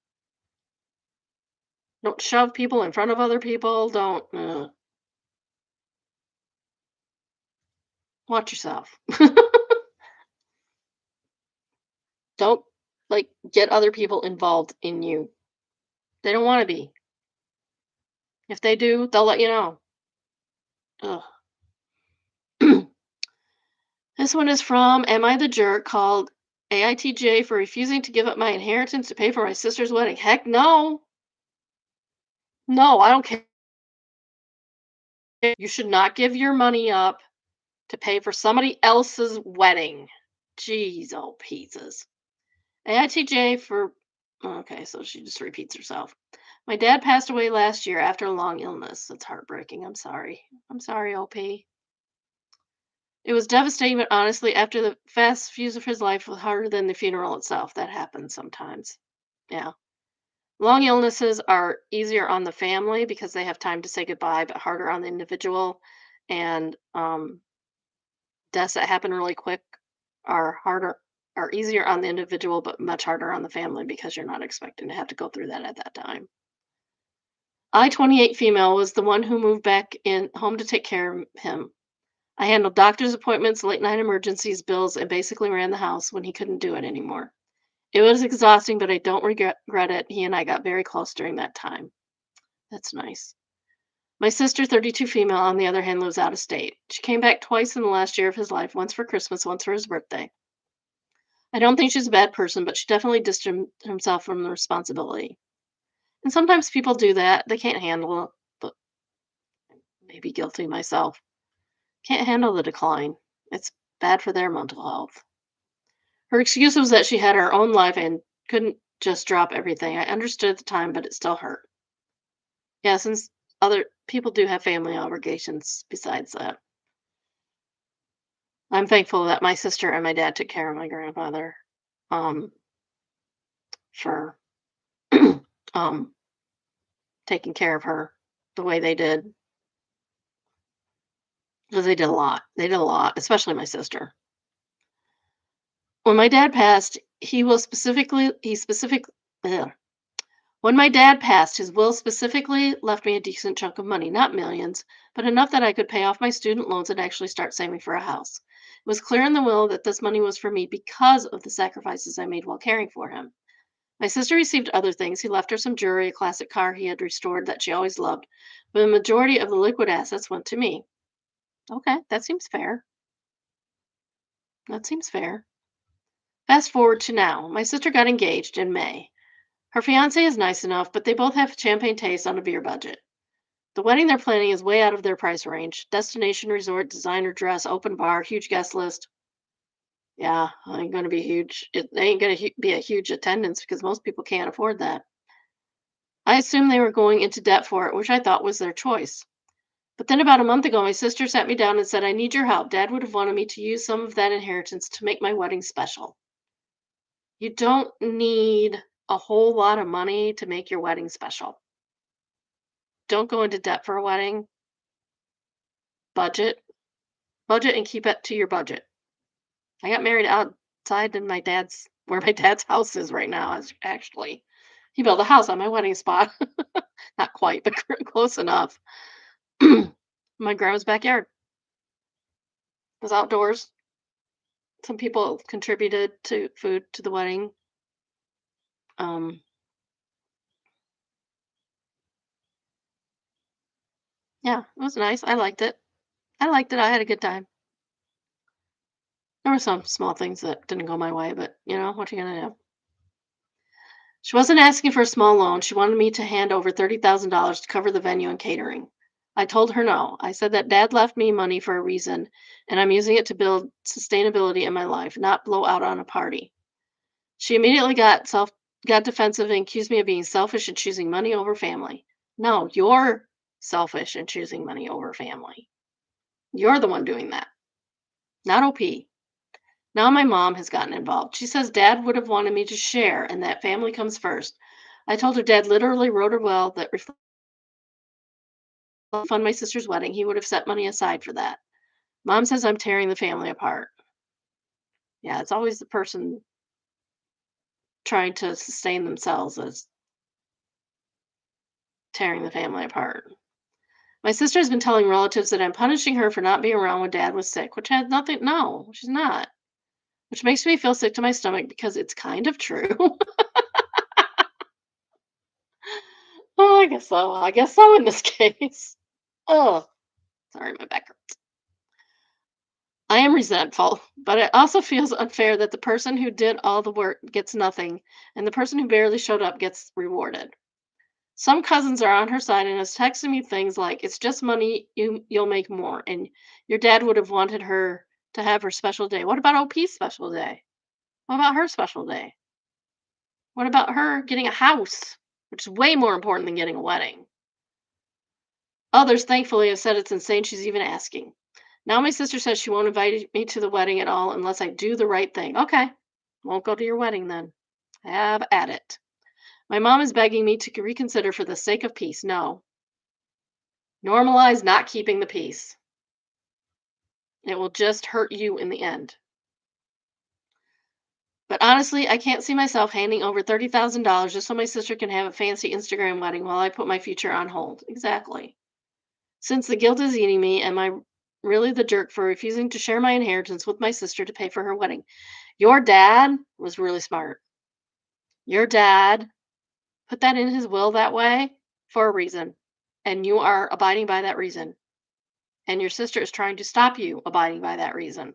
Don't shove people in front of other people. Don't watch yourself. Don't like get other people involved in you. They don't want to be. If they do, they'll let you know. Ugh. This one is from Am I the Jerk called AITJ for refusing to give up my inheritance to pay for my sister's wedding. Heck no. No, I don't care. You should not give your money up to pay for somebody else's wedding. Jeez, oh, pizzas. AITJ for. Okay, so she just repeats herself. My dad passed away last year after a long illness. That's heartbreaking. I'm sorry. I'm sorry, OP. It was devastating, but honestly, after the fast fuse of his life was harder than the funeral itself. That happens sometimes. Yeah. Long illnesses are easier on the family because they have time to say goodbye, but harder on the individual. And deaths that happen really quick are easier on the individual, but much harder on the family because you're not expecting to have to go through that at that time. I, 28 female, was the one who moved back in home to take care of him. I handled doctor's appointments, late night emergencies, bills, and basically ran the house when he couldn't do it anymore. It was exhausting, but I don't regret it. He and I got very close during that time. That's nice. My sister, 32 female, on the other hand, lives out of state. She came back twice in the last year of his life, once for Christmas, once for his birthday. I don't think she's a bad person, but she definitely himself from the responsibility. And sometimes people do that. They can't handle it, but maybe guilty myself. Can't handle the decline. It's bad for their mental health. Her excuse was that she had her own life and couldn't just drop everything. I understood at the time, but it still hurt. Yeah, since other people do have family obligations besides that. I'm thankful that my sister and my dad took care of my grandfather um, for um, taking care of her the way they did because they did a lot. They did a lot, especially my sister. When my dad passed, he specific ugh. When my dad passed, his will specifically left me a decent chunk of money, not millions, but enough that I could pay off my student loans and actually start saving for a house. It was clear in the will that this money was for me because of the sacrifices I made while caring for him. My sister received other things. He left her some jewelry, a classic car he had restored that she always loved, but the majority of the liquid assets went to me. Okay, that seems fair. That seems fair. Fast forward to now. My sister got engaged in May. Her fiance is nice enough, but they both have champagne taste on a beer budget. The wedding they're planning is way out of their price range. Destination resort, designer dress, open bar, huge guest list. Yeah, ain't gonna be huge. It ain't gonna be a huge attendance because most people can't afford that. I assumed they were going into debt for it, which I thought was their choice. But then about a month ago, my sister sat me down and said, I need your help. Dad would have wanted me to use some of that inheritance to make my wedding special. You don't need a whole lot of money to make your wedding special. Don't go into debt for a wedding. Budget. Budget and keep it to your budget. I got married outside in my dad's where my dad's house is right now. Actually, he built a house on my wedding spot. Not quite, but close enough. My grandma's backyard was outdoors. Some people contributed to food to the wedding. Um, yeah, it was nice. I liked it. I liked it. I had a good time. There were some small things that didn't go my way, but what you gonna do? She wasn't asking for a small loan. She wanted me to hand over $30,000 to cover the venue and catering. I told her no. I said that dad left me money for a reason, and I'm using it to build sustainability in my life, not blow out on a party. She immediately got defensive and accused me of being selfish and choosing money over family. No, you're selfish and choosing money over family. You're the one doing that, not OP. Now my mom has gotten involved. She says dad would have wanted me to share and that family comes first. I told her dad literally wrote a will that reflected fund my sister's wedding. He would have set money aside for that. Mom says I'm tearing the family apart. Yeah, it's always the person trying to sustain themselves that's tearing the family apart. My sister has been telling relatives that I'm punishing her for not being around when dad was sick, which had nothing. No, she's not. Which makes me feel sick to my stomach because it's kind of true. Oh, I guess so. I guess so in this case. Oh, sorry, my back hurts. I am resentful, but it also feels unfair that the person who did all the work gets nothing and the person who barely showed up gets rewarded. Some cousins are on her side and is texting me things like, "It's just money, you'll make more," and your dad would have wanted her to have her special day. What about OP's special day? What about her special day? What about her getting a house, which is way more important than getting a wedding? Others, thankfully, have said it's insane she's even asking. Now my sister says she won't invite me to the wedding at all unless I do the right thing. Okay, won't go to your wedding then. Have at it. My mom is begging me to reconsider for the sake of peace. No, normalize not keeping the peace. It will just hurt you in the end. But honestly, I can't see myself handing over $30,000 just so my sister can have a fancy Instagram wedding while I put my future on hold. Exactly. Since the guilt is eating me, am I really the jerk for refusing to share my inheritance with my sister to pay for her wedding? Your dad was really smart. Your dad put that in his will that way for a reason, and you are abiding by that reason. And your sister is trying to stop you abiding by that reason.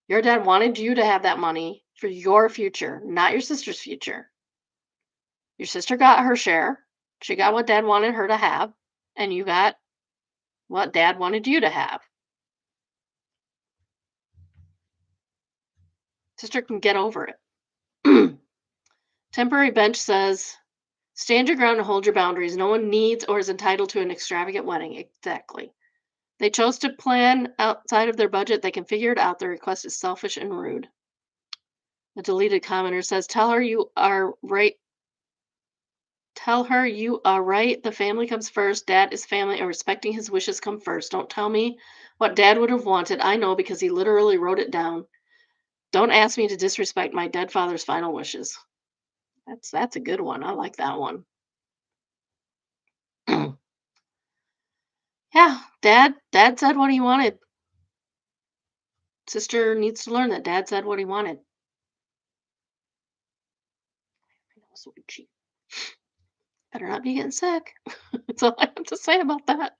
Your dad wanted you to have that money for your future, not your sister's future. Your sister got her share. She got what dad wanted her to have, and you got what dad wanted you to have. Sister can get over it. Temporary bench says, stand your ground and hold your boundaries. No one needs or is entitled to an extravagant wedding. Exactly. They chose to plan outside of their budget. They can figure it out. The request is selfish and rude. A deleted commenter says, tell her you are right. Tell her you are right. The family comes first. Dad is family, and respecting his wishes come first. Don't tell me what dad would have wanted. I know because he literally wrote it down. Don't ask me to disrespect my dead father's final wishes. That's a good one. I like that one. Yeah, dad said what he wanted. Sister needs to learn that dad said what he wanted. I know, so itchy. Better not be getting sick. That's all I have to say about that.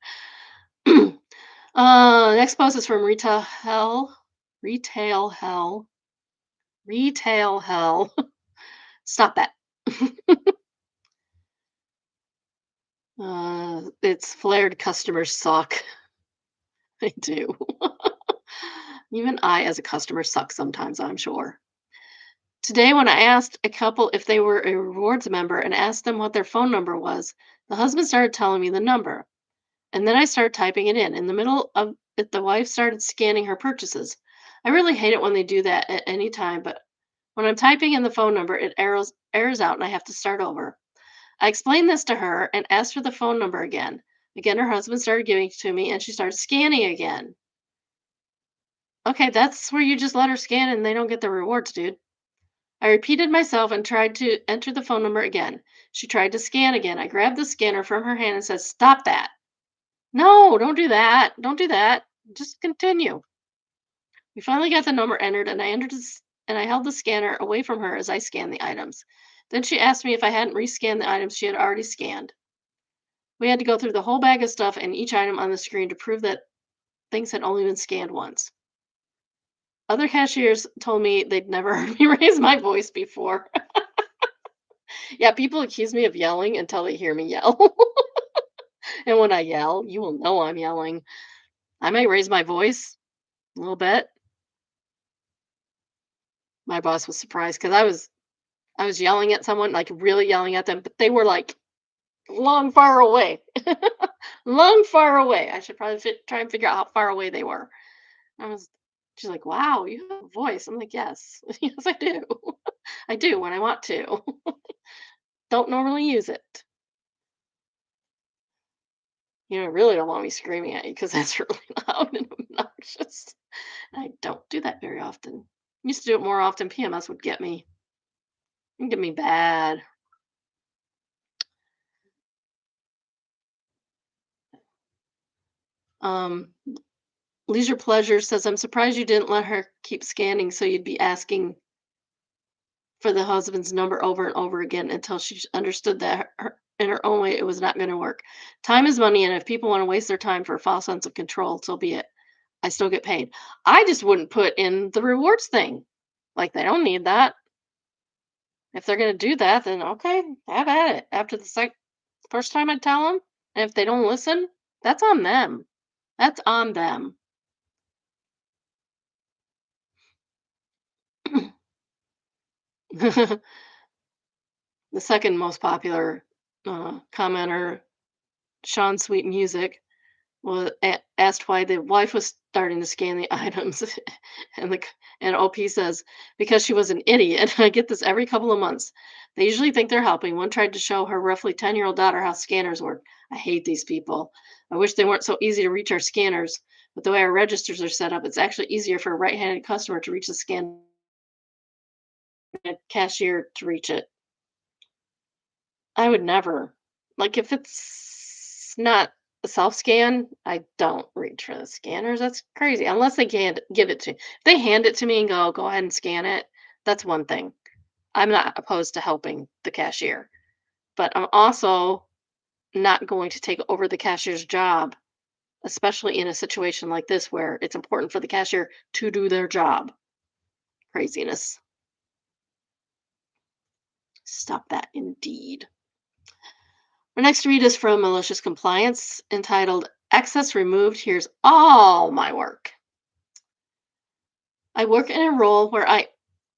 Next post is from Retail Hell. Retail Hell. Retail Hell. Stop that. It's flared customers suck. They do. Even I, as a customer, suck sometimes, I'm sure. Today, when I asked a couple if they were a rewards member and asked them what their phone number was, the husband started telling me the number. And then I started typing it in. In the middle of it, the wife started scanning her purchases. I really hate it when they do that at any time, but when I'm typing in the phone number, it errors out and I have to start over. I explained this to her and asked for the phone number again. Again, her husband started giving it to me and she started scanning again. Okay, that's where you just let her scan and they don't get the rewards, dude. I repeated myself and tried to enter the phone number again. She tried to scan again. I grabbed the scanner from her hand and said, "Stop that." No, don't do that. Don't do that. Just continue. We finally got the number entered and and I held the scanner away from her as I scanned the items. Then she asked me if I hadn't rescanned the items she had already scanned. We had to go through the whole bag of stuff and each item on the screen to prove that things had only been scanned once. Other cashiers told me they'd never heard me raise my voice before. Yeah, people accuse me of yelling until they hear me yell. And when I yell, you will know I'm yelling. I may raise my voice a little bit. My boss was surprised because I was yelling at someone, like really yelling at them, but they were like long far away. Long far away. I should probably try and figure out how far away they were. I was She's like, "Wow, you have a voice." I'm like, "Yes. Yes, I do. I do when I want to. Don't normally use it." I really don't want me screaming at you because that's really loud and obnoxious. I don't do that very often. Used to do it more often. PMS would get me. It'd get me bad. Um, Leisure Pleasure says, "I'm surprised you didn't let her keep scanning so you'd be asking for the husband's number over and over again until she understood that in her own way it was not going to work. Time is money, and if people want to waste their time for a false sense of control, so be it. I still get paid." I just wouldn't put in the rewards thing. Like, they don't need that. If they're going to do that, then okay, have at it. After the first time I tell them, and if they don't listen, that's on them. That's on them. The second most popular commenter, Sean Sweet Music, asked why the wife was starting to scan the items, and OP says, "Because she was an idiot." I get this every couple of months. They usually think they're helping. One tried to show her roughly 10-year-old daughter how scanners work. I hate these people. I wish they weren't so easy to reach our scanners, but the way our registers are set up, it's actually easier for a right-handed customer to reach the scan cashier to reach it. I would never. Like, if it's not a self-scan, I don't reach for the scanners. That's crazy. Unless they can give it to if they hand it to me and go ahead and scan it, that's one thing. I'm not opposed to helping the cashier, but I'm also not going to take over the cashier's job, especially in a situation like this where it's important for the cashier to do their job. Craziness. Stop that, indeed. Our next read is from Malicious Compliance, entitled "Access Removed. Here's All My Work." I work in a role where I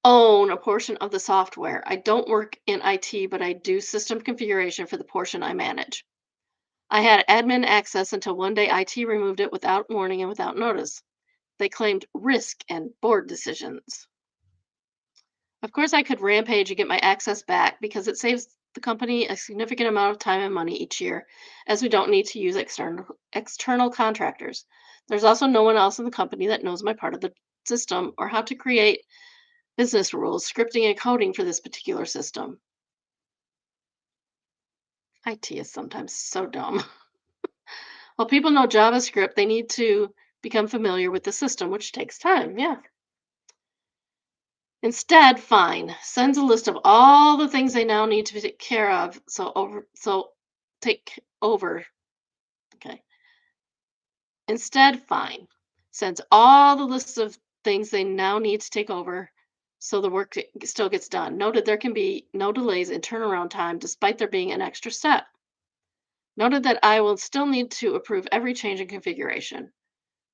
own a portion of the software. I don't work in IT, but I do system configuration for the portion I manage. I had admin access until one day IT removed it without warning and without notice. They claimed risk and board decisions. Of course, I could rampage and get my access back because it saves the company a significant amount of time and money each year, as we don't need to use external contractors. There's also no one else in the company that knows my part of the system or how to create business rules, scripting, and coding for this particular system. IT is sometimes so dumb. While people know JavaScript, they need to become familiar with the system, which takes time. Yeah. Instead, fine, sends a list of all the things they now need to take care of. Take over. Okay. Instead, fine, sends all the lists of things they now need to take over so the work still gets done. Noted there can be no delays in turnaround time despite there being an extra step. Noted that I will still need to approve every change in configuration.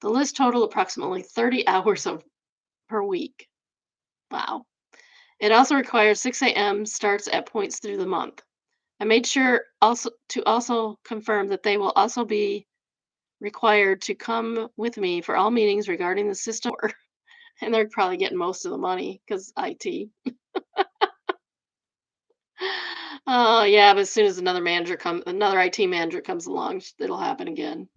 The list totaled approximately 30 hours of per week. Wow. It also requires 6 a.m. starts at points through the month. I made sure also confirm that they will also be required to come with me for all meetings regarding the system, and they're probably getting most of the money because IT. Oh yeah, but as soon as another IT manager comes along, it'll happen again.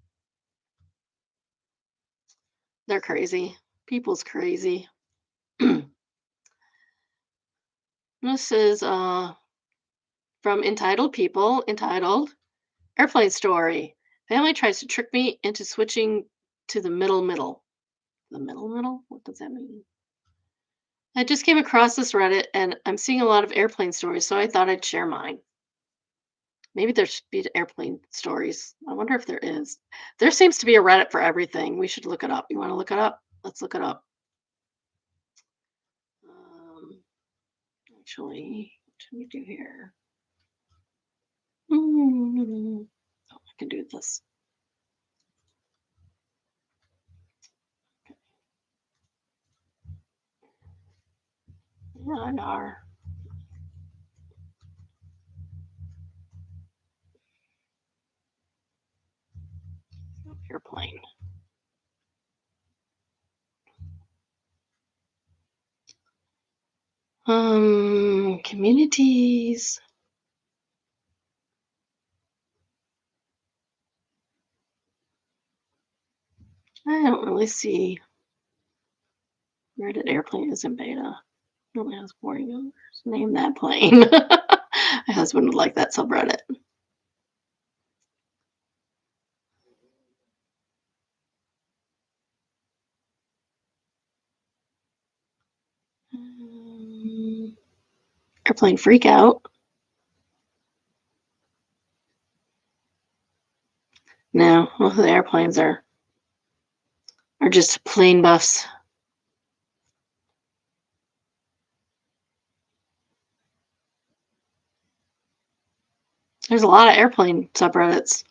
They're crazy. People's crazy. This is from Entitled People, entitled Airplane Story. Family tries to trick me into switching to the middle. The middle? What does that mean? I just came across this Reddit and I'm seeing a lot of airplane stories, so I thought I'd share mine. Maybe there should be airplane stories. I wonder if there is. There seems to be a Reddit for everything. We should look it up. You want to look it up? Let's look it up. Um, actually, what should we do here? Oh, I can do this. Yeah, I know. Airplane. Communities. I don't really see Reddit airplane is in beta. Only has boring numbers. Name that plane. My husband would like that subreddit. Um, Airplane freak out. No, most of the airplanes are just plane buffs. There's a lot of airplane subreddits.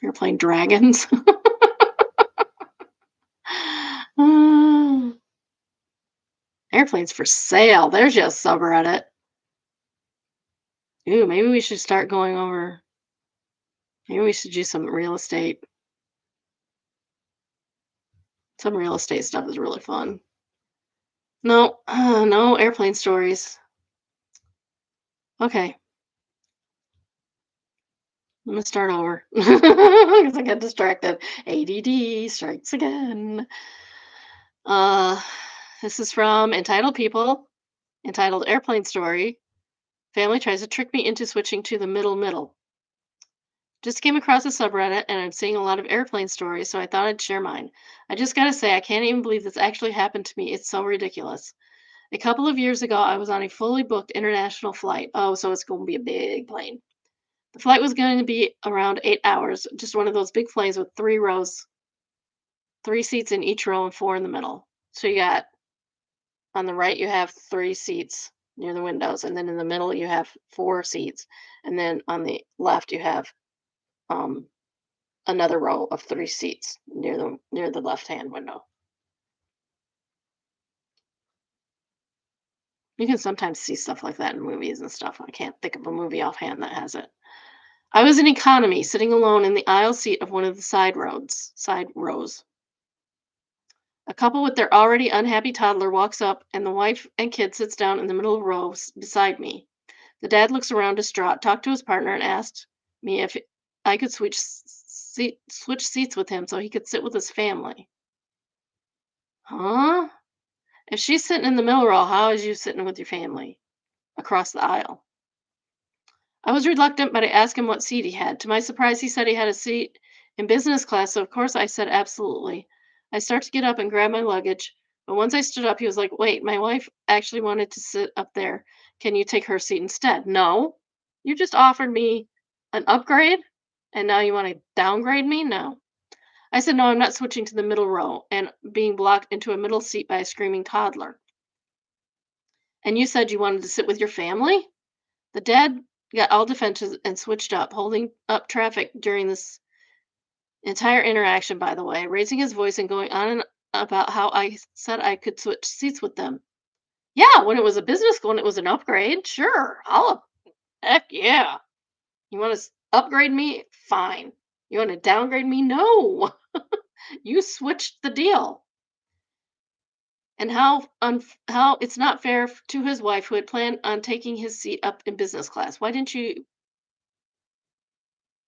Airplane dragons. Uh, airplanes for sale. There's your subreddit. Ooh, maybe we should start going over. Maybe we should do some real estate. Some real estate stuff is really fun. No, no airplane stories. Okay, I'm gonna start over because I got distracted. ADD strikes again. Uh, this is from Entitled People, entitled Airplane Story. Family tries to trick me into switching to the middle. Just came across a subreddit and I'm seeing a lot of airplane stories, so I thought I'd share mine. I just gotta say, I can't even believe this actually happened to me. It's so ridiculous. A couple of years ago, I was on a fully booked international flight. Oh, so it's going to be a big plane. The flight was going to be around 8 hours, just one of those big planes with 3 rows, 3 seats in each row and four in the middle. So you got on the right, you have 3 seats near the windows, and then in the middle, you have 4 seats. And then on the left, you have um, another row of 3 seats near the left-hand window. You can sometimes see stuff like that in movies and stuff. I can't think of a movie offhand that has it. I was in economy, sitting alone in the aisle seat of one of the side rows. A couple with their already unhappy toddler walks up, and the wife and kid sits down in the middle row beside me. The dad looks around distraught, talked to his partner, and asked me if I could switch seats with him so he could sit with his family. Huh? If she's sitting in the middle row, how is you sitting with your family across the aisle? I was reluctant, but I asked him what seat he had. To my surprise, he said he had a seat in business class, so of course I said absolutely. I start to get up and grab my luggage, but once I stood up, he was like, "Wait, my wife actually wanted to sit up there. Can you take her seat instead?" No. You just offered me an upgrade, and now you want to downgrade me? No. I said, "No, I'm not switching to the middle row and being blocked into a middle seat by a screaming toddler." And you said you wanted to sit with your family? The dad got all defensive and switched up, holding up traffic during this Entire interaction, by the way, raising his voice and going on and about how I said I could switch seats with them. Yeah, when it was a business school and it was an upgrade, sure. Heck yeah. You want to upgrade me? Fine. You want to downgrade me? No. You switched the deal. And how it's not fair to his wife who had planned on taking his seat up in business class. Why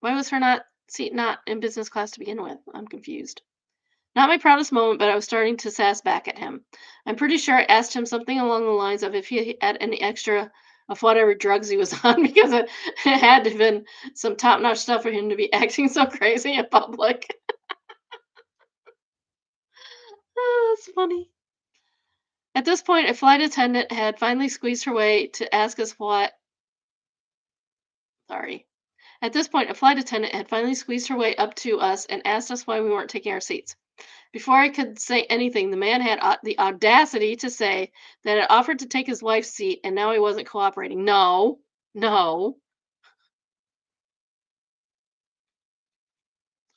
was her not seat not in business class to begin with? I'm confused. Not my proudest moment, but I was starting to sass back at him. I'm pretty sure I asked him something along the lines of if he had any extra of whatever drugs he was on because it had to have been some top-notch stuff for him to be acting so crazy in public. Oh, that's funny. At this point, a flight attendant had finally squeezed her way to ask us what. Sorry. At this point, a flight attendant had finally squeezed her way up to us and asked us why we weren't taking our seats. Before I could say anything, the man had the audacity to say that had offered to take his wife's seat and now he wasn't cooperating. No, no.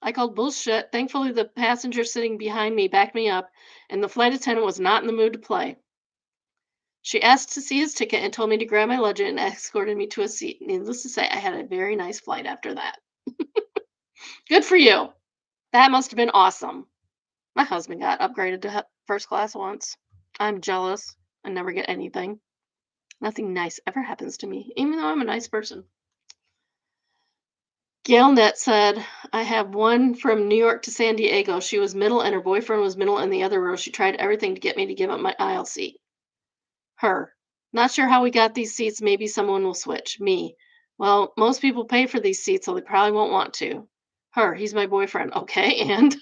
I called bullshit. Thankfully, the passenger sitting behind me backed me up, and the flight attendant was not in the mood to play. She asked to see his ticket and told me to grab my luggage and escorted me to a seat. Needless to say, I had a very nice flight after that. Good for you. That must have been awesome. My husband got upgraded to first class once. I'm jealous. I never get anything. Nothing nice ever happens to me, even though I'm a nice person. Gail Net said, I have one from New York to San Diego. She was middle and her boyfriend was middle in the other row. She tried everything to get me to give up my aisle seat. Her. Not sure how we got these seats. Maybe someone will switch. Me. Well, most people pay for these seats, so they probably won't want to. Her. He's my boyfriend. Okay, and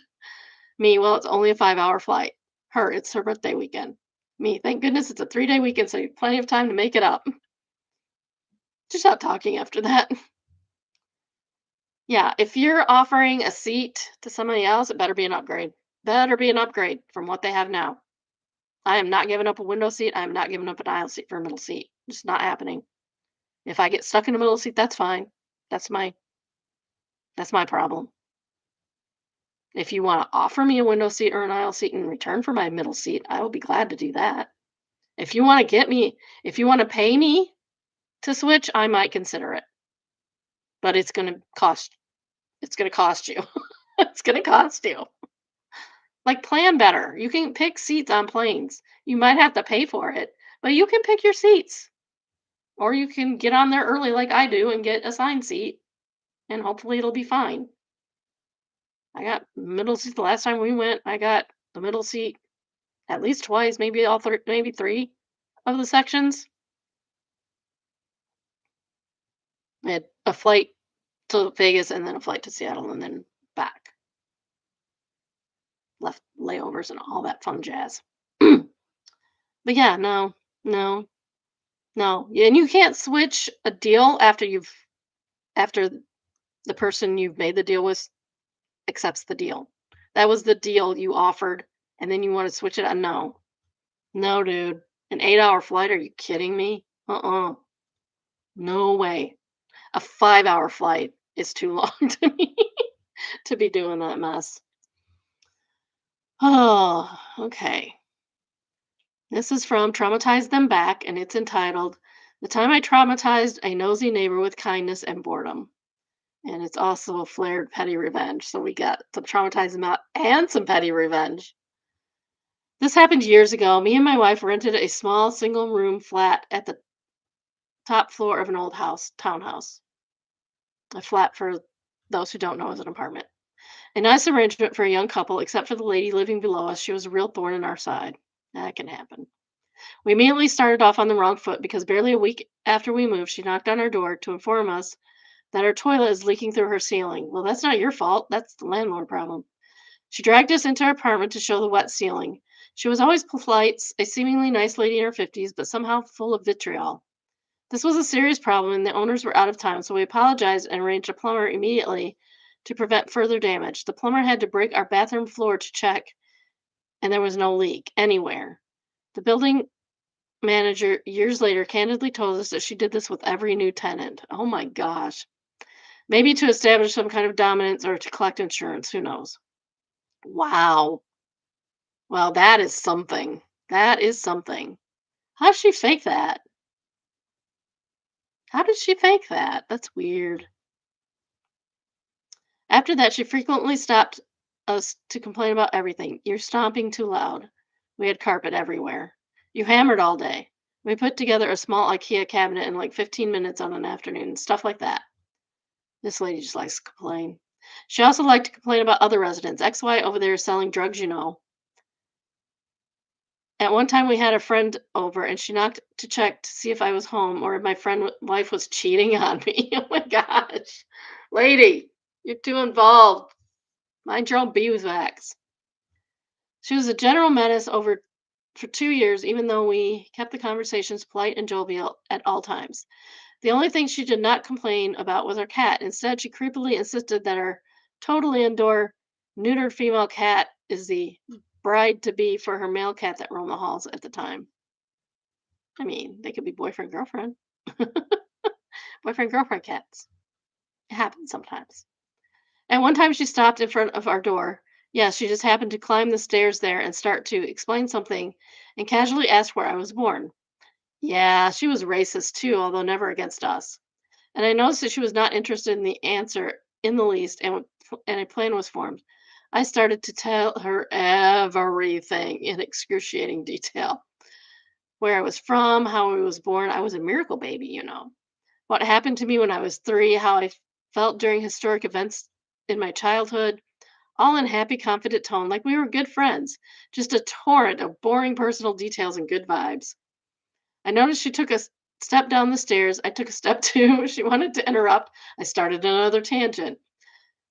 me. Well, it's only a 5-hour flight. Her. It's her birthday weekend. Me. Thank goodness it's a 3-day weekend, so you have plenty of time to make it up. Just stop talking after that. Yeah, if you're offering a seat to somebody else, it better be an upgrade. Better be an upgrade from what they have now. I am not giving up a window seat. I am not giving up an aisle seat for a middle seat. It's not happening. If I get stuck in a middle seat, that's fine. That's my that's my problem. If you want to offer me a window seat or an aisle seat in return for my middle seat, I will be glad to do that. If you want to if you want to pay me to switch, I might consider it. But it's going to cost you. It's going to cost you. Like, plan better. You can pick seats on planes. You might have to pay for it, but you can pick your seats. Or you can get on there early like I do and get assigned seat, and hopefully it'll be fine. I got middle seat the last time we went. I got the middle seat at least twice, maybe maybe three of the sections. I had a flight to Vegas and then a flight to Seattle and then back. Left layovers and all that fun jazz. But yeah, no, no, no. Yeah, and you can't switch a deal after the person you've made the deal with accepts the deal. That was the deal you offered, and then you want to switch it? No, no, dude. An 8-hour flight? Are you kidding me? No way. A 5-hour flight is too long to me to be doing that mess. Oh, okay. This is from Traumatize Them Back, and it's entitled The Time I Traumatized a Nosy Neighbor with Kindness and Boredom. And it's also a flared petty revenge. So we got some traumatized them out and some petty revenge. This happened years ago. Me and my wife rented a small single room flat at the top floor of an old townhouse. A flat, for those who don't know, is an apartment. A nice arrangement for a young couple, except for the lady living below us. She was a real thorn in our side. That can happen. We immediately started off on the wrong foot because barely a week after we moved, she knocked on our door to inform us that our toilet is leaking through her ceiling. Well, that's not your fault. That's the landlord problem. She dragged us into her apartment to show the wet ceiling. She was always polite, a seemingly nice lady in her 50s, but somehow full of vitriol. This was a serious problem, and the owners were out of town, so we apologized and arranged a plumber immediately to prevent further damage. The plumber had to break our bathroom floor to check, and there was no leak anywhere. The building manager, years later, candidly told us that she did this with every new tenant. Oh my gosh. Maybe to establish some kind of dominance or to collect insurance. Who knows? Wow. Well, that is something. That is something. How'd she fake that? How did she fake that? That's weird. After that, she frequently stopped us to complain about everything. You're stomping too loud. We had carpet everywhere. You hammered all day. We put together a small IKEA cabinet in like 15 minutes on an afternoon, stuff like that. This lady just likes to complain. She also liked to complain about other residents. XY over there is selling drugs, you know. At one time, we had a friend over and she knocked to check to see if I was home or if my wife was cheating on me. Oh my gosh. Lady, you're too involved. Mind your own beeswax. She was a general menace over for 2 years, even though we kept the conversations polite and jovial at all times. The only thing she did not complain about was our cat. Instead, she creepily insisted that our totally indoor, neutered female cat is the bride to be for her male cat that roamed the halls at the time. I mean, they could be boyfriend, girlfriend. Boyfriend, girlfriend cats. It happens sometimes. And one time she stopped in front of our door. Yeah, she just happened to climb the stairs there and start to explain something and casually asked where I was born. Yeah, she was racist too, although never against us. And I noticed that she was not interested in the answer in the least, and a plan was formed. I started to tell her everything in excruciating detail. Where I was from, how I was born. I was a miracle baby, you know. What happened to me when I was 3, how I felt during historic events in my childhood, all in happy, confident tone, like we were good friends. Just a torrent of boring personal details and good vibes. I noticed she took a step down the stairs. I took a step too. She wanted to interrupt. I started another tangent.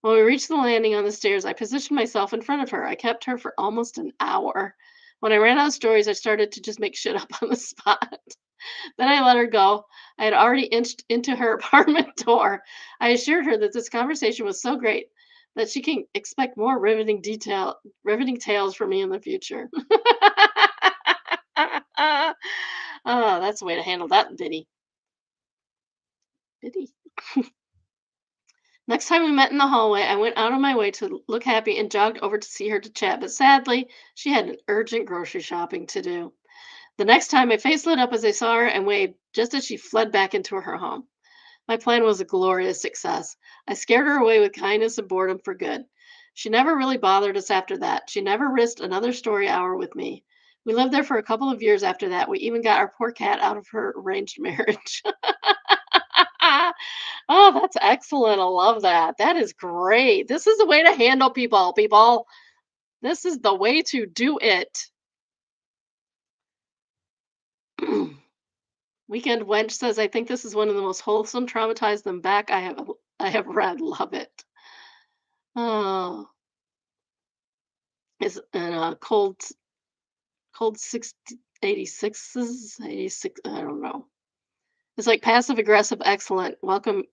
When we reached the landing on the stairs, I positioned myself in front of her. I kept her for almost an hour. When I ran out of stories, I started to just make shit up on the spot. Then I let her go. I had already inched into her apartment door. I assured her that this conversation was so great that she can expect more riveting tales from me in the future. Oh, that's the way to handle that, Biddy. Biddy. Next time we met in the hallway, I went out of my way to look happy and jogged over to see her to chat, but sadly, she had an urgent grocery shopping to do. The next time, my face lit up as I saw her and waved just as she fled back into her home. My plan was a glorious success. I scared her away with kindness and boredom for good. She never really bothered us after that. She never risked another story hour with me. We lived there for a couple of years after that. We even got our poor cat out of her arranged marriage. Oh, that's excellent. I love that. That is great. This is the way to handle people, people. This is the way to do it. Weekend Wench says, I think this is one of the most wholesome, traumatized them back I have read. Love it. Oh, is in a cold 86s, 86. I don't know. It's like passive aggressive, excellent. Welcome,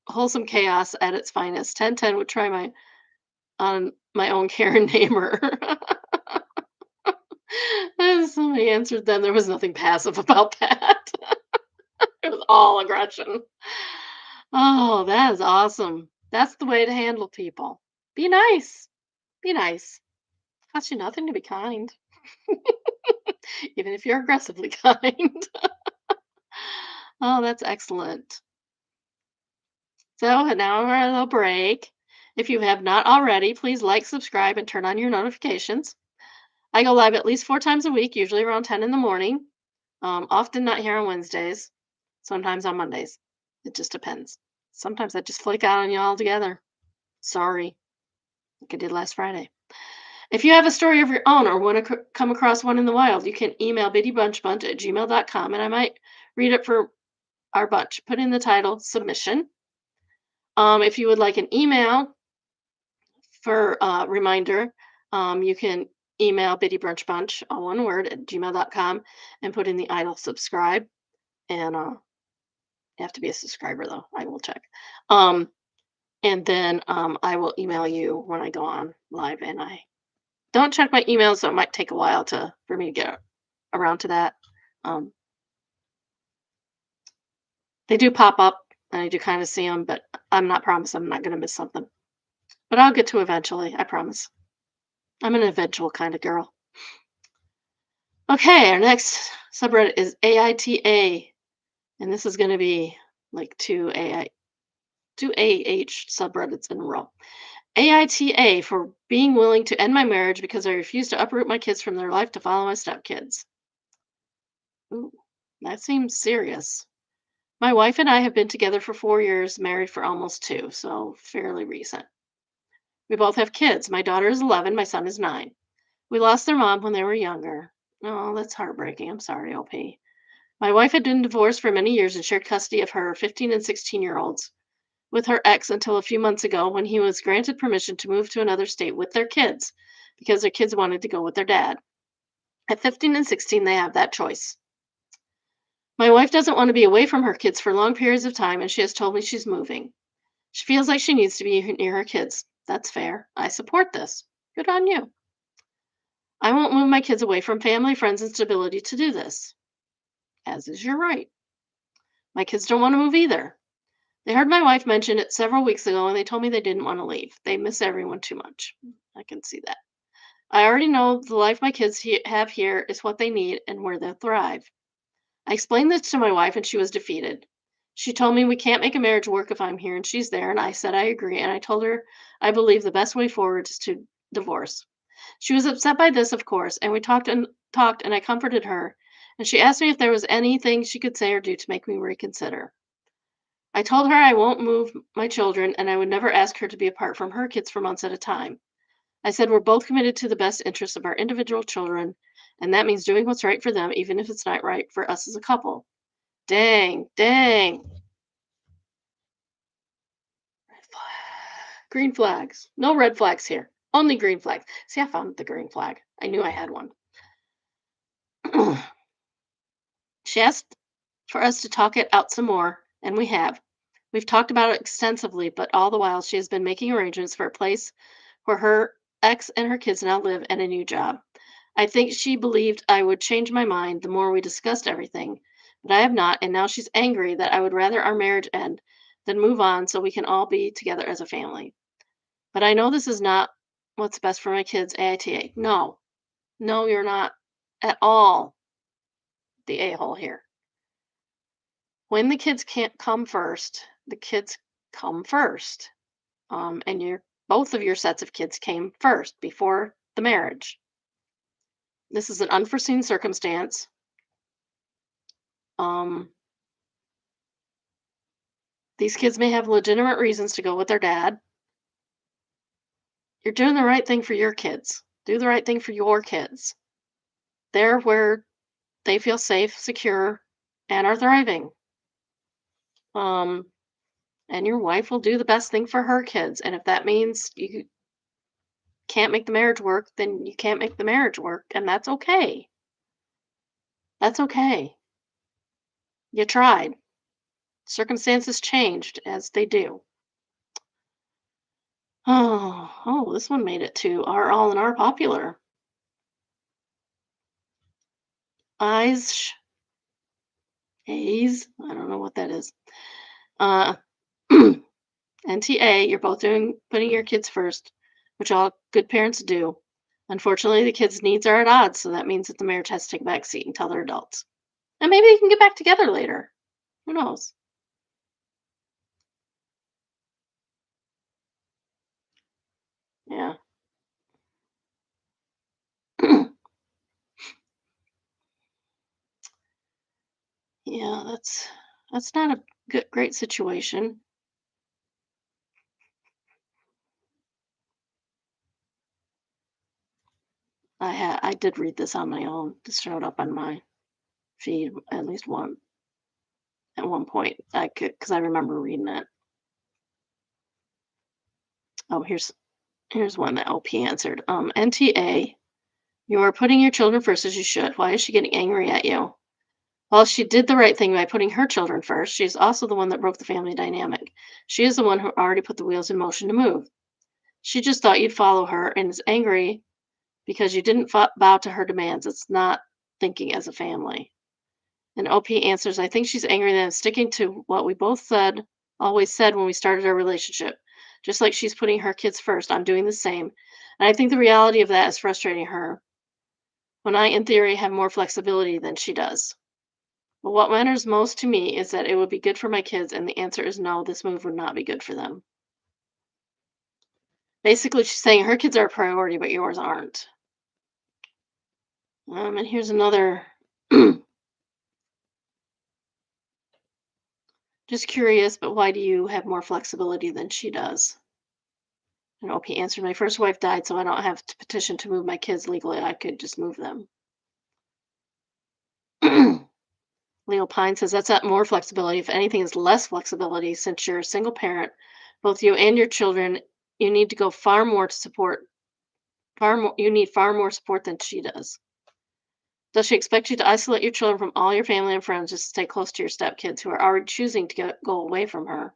wholesome chaos at its finest. 1010 would try my on my own Karen Namer. And somebody answered them. There was nothing passive about that. It was all aggression. Oh, that is awesome. That's the way to handle people. Be nice. Be nice. Costs you nothing to be kind, even if you're aggressively kind. Oh, that's excellent. So now we're at a little break. If you have not already, please like, subscribe, and turn on your notifications. I go live at least 4 times a week, usually around 10 in the morning. Often not here on Wednesdays, sometimes on Mondays. It just depends. Sometimes I just flake out on you altogether. Sorry, like I did last Friday. If you have a story of your own or want to come across one in the wild, you can email biddybunchbunt@gmail.com and I might read it for our bunch. Put in the title submission. If you would like an email for reminder, you can email biddybrunchbunch, all one word, at gmail.com and put in the idle subscribe. And you have to be a subscriber, though. I will check. Um, and then I will email you when I go on live. And I don't check my emails, so it might take a while for me to get around to that. Um, they do pop up and I do kind of see them, but I'm not promised I'm not going to miss something. But I'll get to eventually, I promise. I'm an eventual kind of girl. Okay, our next subreddit is AITA, and this is going to be like two AH subreddits in a row. AITA for being willing to end my marriage because I refuse to uproot my kids from their life to follow my stepkids. Ooh, that seems serious. My wife and I have been together for 4 years, married for almost two, so fairly recent. We both have kids. My daughter is 11, my son is 9. We lost their mom when they were younger. Oh, that's heartbreaking. I'm sorry, OP. My wife had been divorced for many years and shared custody of her 15 and 16-year-olds with her ex until a few months ago when he was granted permission to move to another state with their kids because their kids wanted to go with their dad. At 15 and 16, they have that choice. My wife doesn't want to be away from her kids for long periods of time, and she has told me she's moving. She feels like she needs to be near her kids. That's fair. I support this. Good on you. I won't move my kids away from family, friends, and stability to do this, as is your right. My kids don't want to move either. They heard my wife mention it several weeks ago and they told me they didn't want to leave. They miss everyone too much. I can see that. I already know the life my kids have here is what they need and where they'll thrive. I explained this to my wife and she was defeated. She told me we can't make a marriage work if I'm here and she's there, and I said I agree, and I told her I believe the best way forward is to divorce. She was upset by this, of course, and we talked and I comforted her, and she asked me if there was anything she could say or do to make me reconsider. I told her I won't move my children and I would never ask her to be apart from her kids for months at a time. I said we're both committed to the best interests of our individual children, and that means doing what's right for them, even if it's not right for us as a couple. Dang, dang. Red flag. Green flags. No red flags here. Only green flags. See, I found the green flag. I knew I had one. She asked for us to talk it out some more, and we have. We've talked about it extensively, but all the while she has been making arrangements for a place where her ex and her kids now live and a new job. I think she believed I would change my mind the more we discussed everything, but I have not, and now she's angry that I would rather our marriage end than move on so we can all be together as a family. But I know this is not what's best for my kids, AITA. No, no, you're not at all the a hole here. When the kids can't come first, the kids come first. And your both of your sets of kids came first before the marriage. This is an unforeseen circumstance. Um, these kids may have legitimate reasons to go with their dad. You're doing the right thing for your kids. Do the right thing for your kids. They're where they feel safe, secure, and are thriving. Um, and your wife will do the best thing for her kids. And if that means you can't make the marriage work, then you can't make the marriage work, and that's okay. That's okay. You tried. Circumstances changed as they do. Oh, this one made it to our all in our popular. Eyes, A's. I don't know what that is. Uh, NTA, you're both putting your kids first, which all good parents do. Unfortunately, the kids' needs are at odds, so that means that the marriage has to take a back seat until they're adults. And maybe they can get back together later. Who knows? Yeah. Yeah, that's not a great situation. I did read this on my own. This showed up on my feed at least at one point. I could because I remember reading it. Oh, here's one that LP answered. NTA, you are putting your children first as you should. Why is she getting angry at you? Well, she did the right thing by putting her children first. She's also the one that broke the family dynamic. She is the one who already put the wheels in motion to move. She just thought you'd follow her and is angry because you didn't bow to her demands. It's not thinking as a family. And OP answers, I think she's angry that I'm sticking to what we both said always said when we started our relationship. Just like she's putting her kids first, I'm doing the same. And I think the reality of that is frustrating her when I, in theory, have more flexibility than she does. But what matters most to me is that it would be good for my kids, and the answer is no, this move would not be good for them. Basically, she's saying her kids are a priority, but yours aren't. And here's another. Just curious, but why do you have more flexibility than she does? And OP answered, my first wife died, so I don't have to petition to move my kids legally. I could just move them. Leo Pine says that's not more flexibility. If anything, is less flexibility since you're a single parent, both you and your children. You need to go far more to support far more. You need far more support than she does. Does she expect you to isolate your children from all your family and friends just to stay close to your stepkids who are already choosing to go away from her?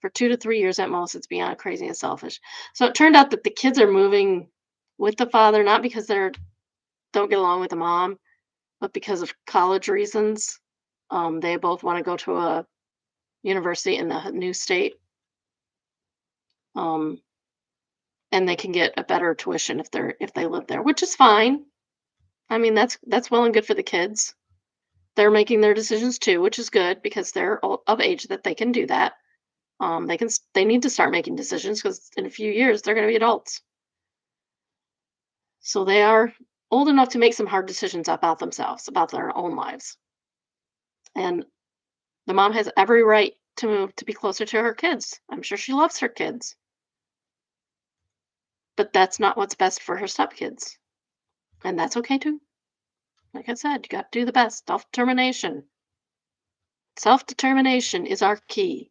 For 2 to 3 years at most, it's beyond crazy and selfish. So it turned out that the kids are moving with the father, not because they don't get along with the mom, but because of college reasons. They both want to go to a university in the new state, um, and they can get a better tuition if they live there, which is fine. I mean, that's well and good for the kids. They're making their decisions too, which is good because they're of age that they can do that. They need to start making decisions because in a few years they're going to be adults. So they are old enough to make some hard decisions about themselves, about their own lives. And the mom has every right to move to be closer to her kids. I'm sure she loves her kids, but that's not what's best for her stepkids. And that's okay too. Like I said, you got to do the best. Self determination. Self determination is our key.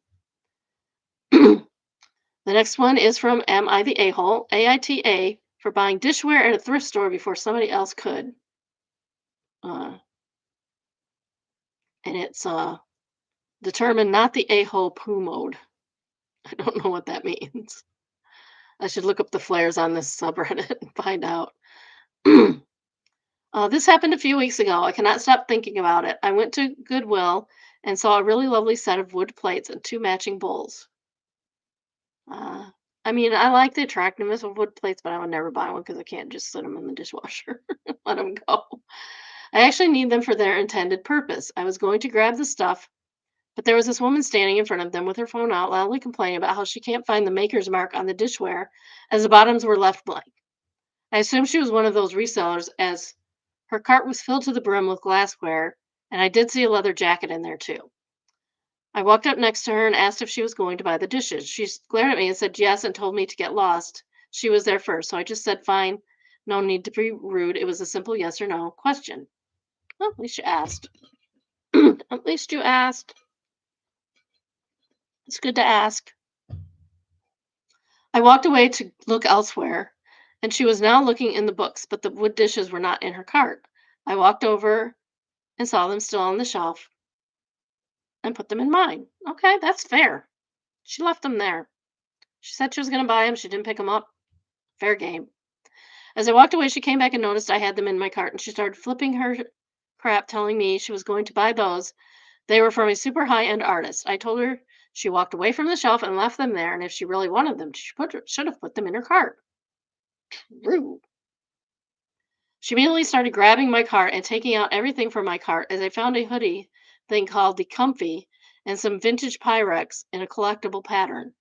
The next one is from Am I the A hole? AITA for buying dishware at a thrift store before somebody else could. Uh, and it's determined not the a hole poo mode. I don't know what that means. I should look up the flares on this subreddit and find out. This happened a few weeks ago. I cannot stop thinking about it. I went to Goodwill and saw a really lovely set of wood plates and two matching bowls. Uh, I mean, I like the attractiveness of wood plates, but I would never buy one because I can't just sit them in the dishwasher and let them go. I actually need them for their intended purpose. I was going to grab the stuff, but there was this woman standing in front of them with her phone out, loudly complaining about how she can't find the maker's mark on the dishware as the bottoms were left blank. I assumed she was one of those resellers, as her cart was filled to the brim with glassware, and I did see a leather jacket in there too. I walked up next to her and asked if she was going to buy the dishes. She glared at me and said yes and told me to get lost. She was there first, so I just said fine. No need to be rude. It was a simple yes or no question. Well, at least you asked. At least you asked. It's good to ask. I walked away to look elsewhere, and she was now looking in the books, but the wood dishes were not in her cart. I walked over and saw them still on the shelf and put them in mine. Okay, that's fair. She left them there. She said she was going to buy them. She didn't pick them up. Fair game. As I walked away, she came back and noticed I had them in my cart, and she started flipping her crap, telling me she was going to buy those. They were from a super high end artist. I told her she walked away from the shelf and left them there, and if she really wanted them, should have put them in her cart. Rude. She immediately started grabbing my cart and taking out everything from my cart as I found a hoodie thing called the Comfy and some vintage Pyrex in a collectible pattern.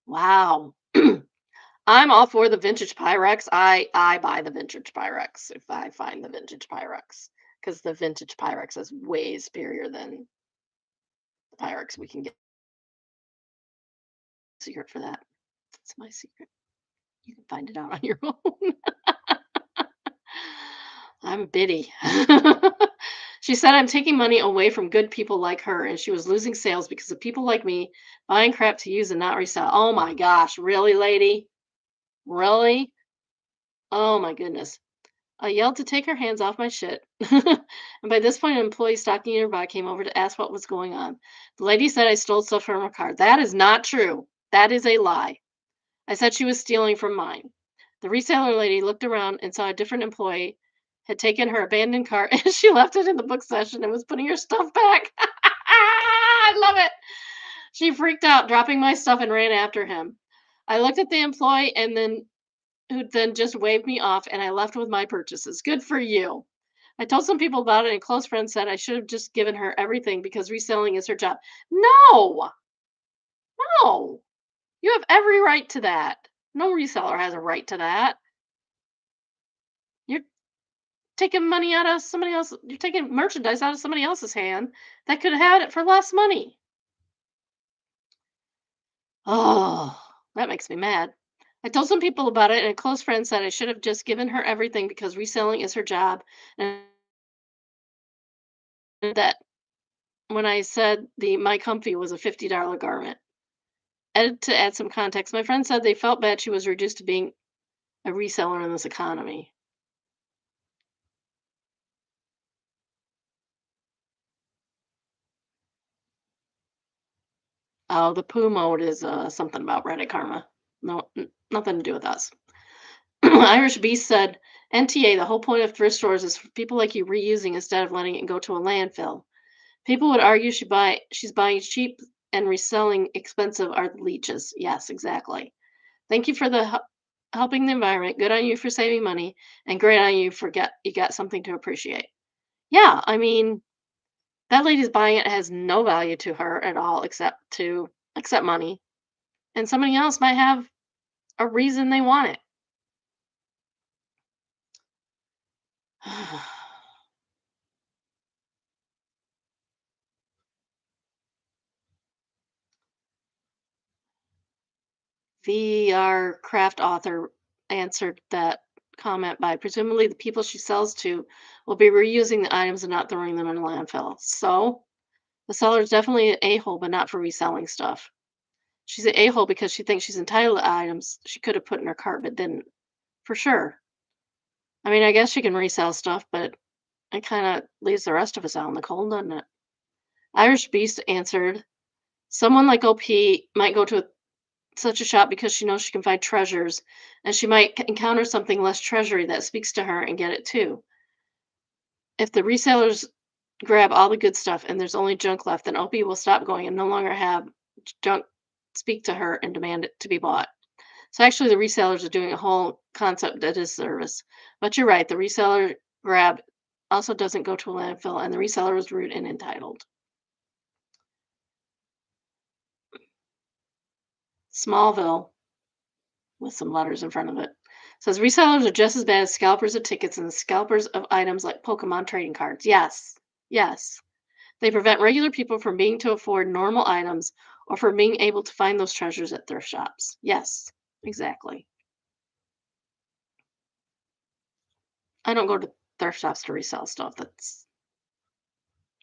Wow. I'm all for the vintage Pyrex. I buy the vintage Pyrex if I find the vintage Pyrex because the vintage Pyrex is way superior than the Pyrex we can get. Secret for that. That's my secret. You can find it out on your own. I'm Biddy. She said I'm taking money away from good people like her, and she was losing sales because of people like me buying crap to use and not resell. Oh my gosh, really, lady? Really? Oh my goodness. I yelled to take her hands off my shit. And by this point, an employee stocking nearby came over to ask what was going on. The lady said I stole stuff from her car. That is not true. That is a lie. I said she was stealing from mine. The reseller lady looked around and saw a different employee had taken her abandoned cart and she left it in the book session and was putting her stuff back. I love it. She freaked out, dropping my stuff and ran after him. I looked at the employee and then who then just waved me off and I left with my purchases. Good for you. I told some people about it and close friends said I should have just given her everything because reselling is her job. No, no. You have every right to that. No reseller has a right to that. You're taking money out of somebody else. You're taking merchandise out of somebody else's hand that could have had it for less money. Oh, that makes me mad. I told some people about it, and a close friend said I should have just given her everything because reselling is her job. And that when I said the my comfy was a $50 garment. And to add some context, my friend said they felt bad she was reduced to being a reseller in this economy. Oh, the poo mode is something about Reddit karma. No, nothing to do with us. Irish Beast said, NTA, the whole point of thrift stores is for people like you reusing instead of letting it go to a landfill. People would argue she's buying cheap and reselling expensive are the leeches. Yes, exactly. Thank you for the helping the environment. Good on you for saving money, and great on you for get you got something to appreciate. Yeah, I mean that lady's buying it has no value to her at all except money, and somebody else might have a reason they want it. VR craft author answered that comment by presumably the people she sells to will be reusing the items and not throwing them in a landfill. So the seller is definitely an a-hole, but not for reselling stuff. She's an a-hole because she thinks she's entitled to items she could have put in her cart but didn't. For sure. I mean, I guess she can resell stuff, but it kind of leaves the rest of us out in the cold, doesn't it? Irish Beast answered, someone like OP might go to such a shop because she knows she can find treasures, and she might encounter something less treasury that speaks to her and get it too. If the resellers grab all the good stuff and there's only junk left, then OP will stop going and no longer have junk speak to her and demand it to be bought. So actually, the resellers are doing a whole concept that is service. But you're right, the reseller grab also doesn't go to a landfill, and the reseller is rude and entitled. Smallville with some letters in front of it. Says resellers are just as bad as scalpers of tickets and scalpers of items like Pokemon trading cards. Yes, yes. They prevent regular people from being to afford normal items or from being able to find those treasures at thrift shops. Yes, exactly. I don't go to thrift shops to resell stuff.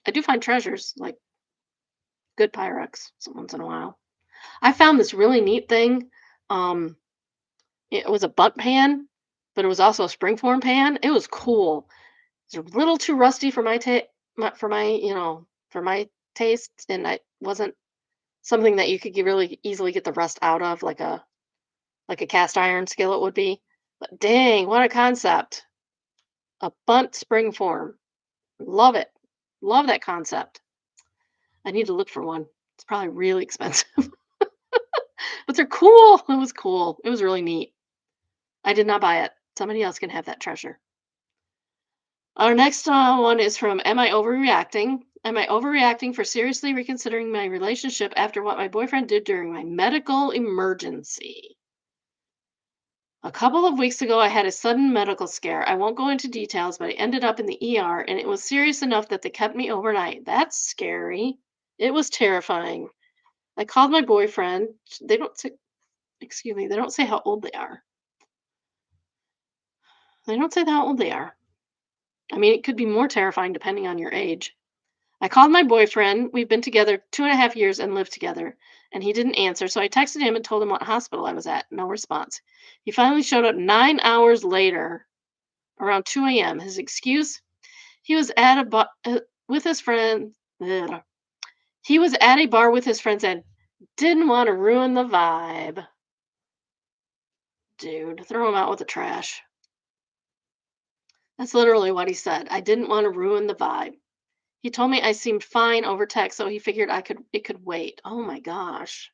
I do find treasures like good Pyrex some once in a while. I found this really neat thing. Um, it was a butt pan, but it was also a springform pan. It was cool. It's a little too rusty for for my, for my taste, and I wasn't something that you could really easily get the rust out of like a cast iron skillet would be. But dang, what a concept. A bunt spring form. Love it. Love that concept. I need to look for one. It's probably really expensive, but they're cool. It was cool. It was really neat. I did not buy it. Somebody else can have that treasure. Our next one is from Am I Overreacting? Am I overreacting for seriously reconsidering my relationship after what my boyfriend did during my medical emergency? A couple of weeks ago, I had a sudden medical scare. I won't go into details, but I ended up in the ER and it was serious enough that they kept me overnight. That's scary. It was terrifying. I called my boyfriend. They don't say, excuse me, they don't say how old they are. They don't say how old they are. I mean, it could be more terrifying depending on your age. I called my boyfriend. We've been together 2.5 years and lived together, and he didn't answer. So I texted him and told him what hospital I was at. No response. He finally showed up 9 hours later, around 2 a.m. His excuse: he was at a bar with his friend. Ugh. He was at a bar with his friends and didn't want to ruin the vibe. Dude, throw him out with the trash. That's literally what he said. I didn't want to ruin the vibe. He told me I seemed fine over text, so he figured it could wait. Oh my gosh.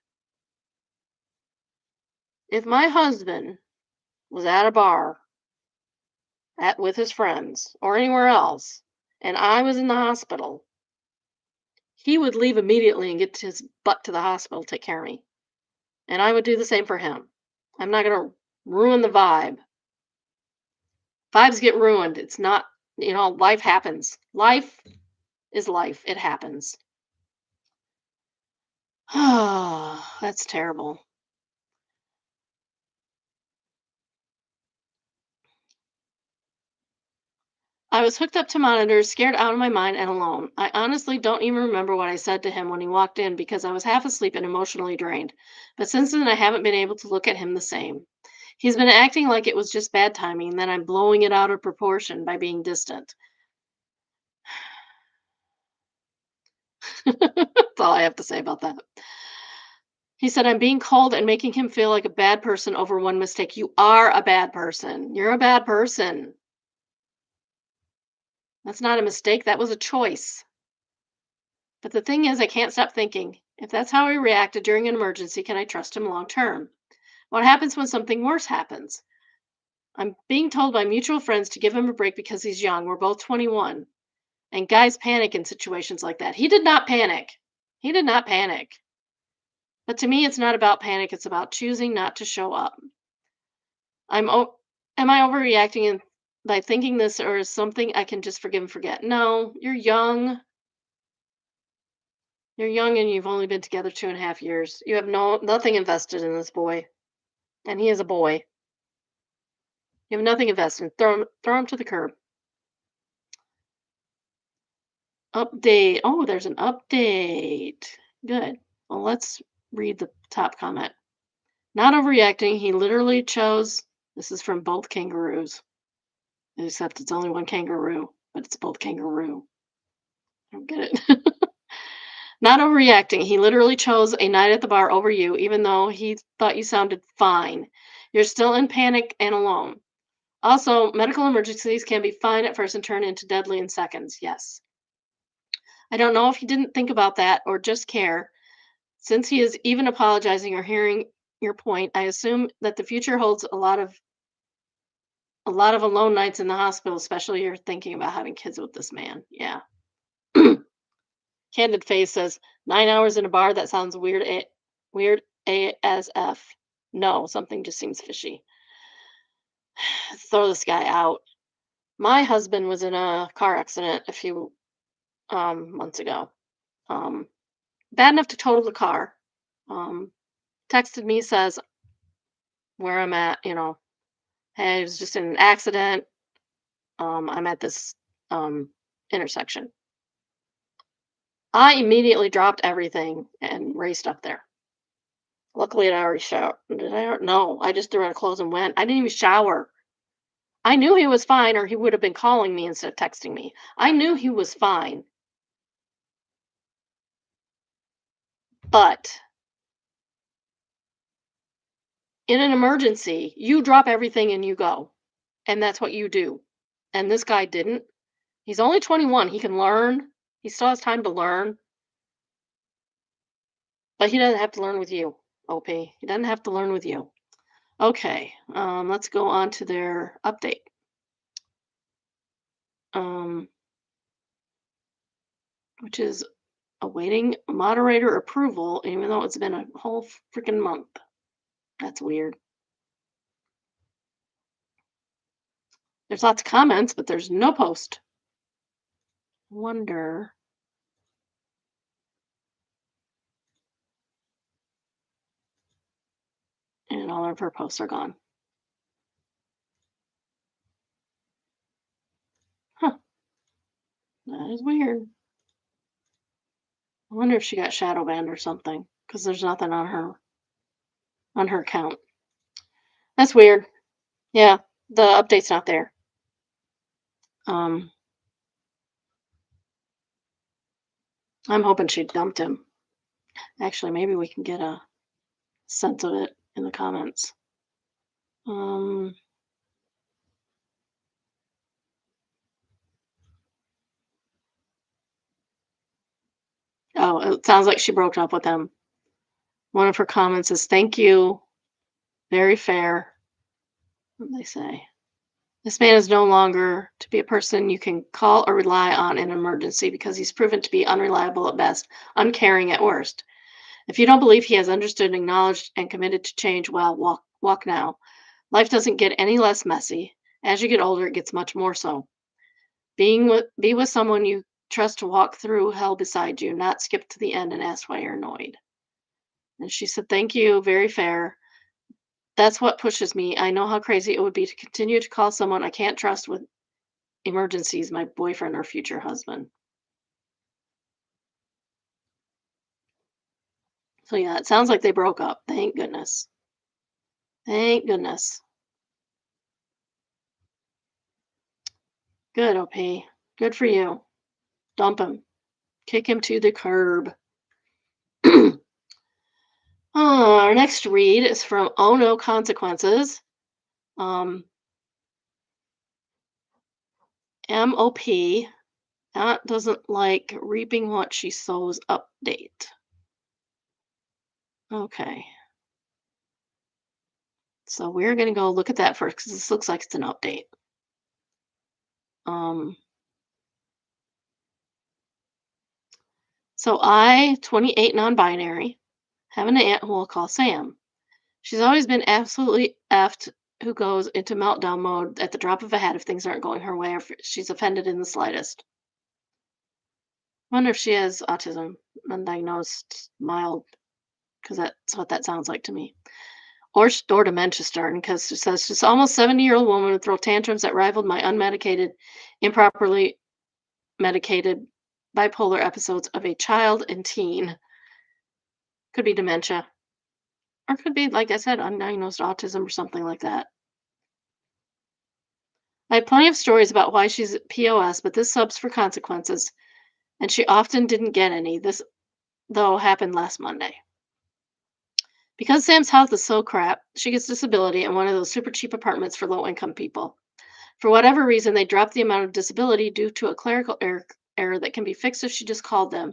If my husband was at a bar with his friends or anywhere else and I was in the hospital, he would leave immediately and get his butt to the hospital to take care of me. And I would do the same for him. I'm not going to ruin the vibe. Vibes get ruined. It's not, life happens. Life is life. It happens. Oh, that's terrible. I was hooked up to monitors, scared out of my mind and alone. I honestly don't even remember what I said to him when he walked in because I was half asleep and emotionally drained. But since then, I haven't been able to look at him the same. He's been acting like it was just bad timing, and then I'm blowing it out of proportion by being distant. That's all I have to say about that. He said, I'm being cold and making him feel like a bad person over one mistake. You are a bad person. You're a bad person. That's not a mistake. That was a choice. But the thing is, I can't stop thinking, if that's how he reacted during an emergency, can I trust him long term? What happens when something worse happens? I'm being told by mutual friends to give him a break because he's young. We're both 21. And guys panic in situations like that. He did not panic. He did not panic. But to me, it's not about panic. It's about choosing not to show up. Am I overreacting by thinking this, or is something I can just forgive and forget? No, you're young. You're young and you've only been together 2.5 years. You have nothing invested in this boy. And he is a boy. You have nothing invested. Throw him to the curb. Update. Oh, there's an update. Good. Well, let's read the top comment. Not overreacting. He literally chose. This is from both kangaroos. Except it's only one kangaroo, but it's both kangaroo. I don't get it. Not overreacting. He literally chose a night at the bar over you, even though he thought you sounded fine. You're still in panic and alone. Also, medical emergencies can be fine at first and turn into deadly in seconds. Yes. I don't know if he didn't think about that or just care. Since he is even apologizing or hearing your point, I assume that the future holds a lot of alone nights in the hospital, especially you're thinking about having kids with this man. Yeah. Candid Face says 9 hours in a bar. That sounds weird. Weird ASF. No, something just seems fishy. Throw this guy out. My husband was in a car accident a few months ago. Um, Bad enough to total the car. Um, Texted me, says where I'm at. Hey, I was just in an accident. I'm at this intersection. I immediately dropped everything and raced up there. Luckily, I'd already showered. Did I? No, I just threw on clothes and went. I didn't even shower. I knew he was fine, or he would have been calling me instead of texting me. I knew he was fine, but in an emergency, you drop everything and you go. And that's what you do. And this guy didn't. He's only 21. He can learn. He still has time to learn, but he doesn't have to learn with you, OP. He doesn't have to learn with you. Okay, let's go on to their update. Um, which is awaiting moderator approval, even though it's been a whole freaking month. That's weird. There's lots of comments, but there's no post. Wonder. And all of her posts are gone. Huh. That is weird. I wonder if she got shadow banned or something, because there's nothing on her account. That's weird. Yeah, the update's not there. Um, I'm hoping she dumped him. Actually, maybe we can get a sense of it in the comments. Um, Oh, it sounds like she broke up with him. One of her comments is, "Thank you, very fair." What did they say? This man is no longer to be a person you can call or rely on in an emergency because he's proven to be unreliable at best, uncaring at worst. If you don't believe he has understood, acknowledged, and committed to change, well, walk now. Life doesn't get any less messy. As you get older, it gets much more so. Be with someone you trust to walk through hell beside you, not skip to the end and ask why you're annoyed. And she said, "Thank you, very fair. That's what pushes me. I know how crazy it would be to continue to call someone I can't trust with emergencies, my boyfriend or future husband." So yeah, it sounds like they broke up. Thank goodness. Thank goodness. Good, OP. Good for you. Dump him. Kick him to the curb. Our next read is from Oh No Consequences. Um, MOP. That doesn't like reaping what she sows update. Okay. So we're going to go look at that first because this looks like it's an update. Um, so I, 28 non binary, have an aunt who we'll call Sam. She's always been absolutely effed, who goes into meltdown mode at the drop of a hat if things aren't going her way or if she's offended in the slightest. Wonder if she has autism, undiagnosed, mild, because that's what that sounds like to me. Or dementia starting, because she says she's almost 70-year-old woman would throw tantrums that rivaled my unmedicated, improperly medicated bipolar episodes of a child and teen. Could be dementia, or could be, like I said, undiagnosed autism or something like that. I have plenty of stories about why she's POS, but this subs for consequences, and she often didn't get any. This, though, happened last Monday. Because Sam's health is so crap, she gets disability in one of those super cheap apartments for low income people. For whatever reason, they dropped the amount of disability due to a clerical error that can be fixed if she just called them.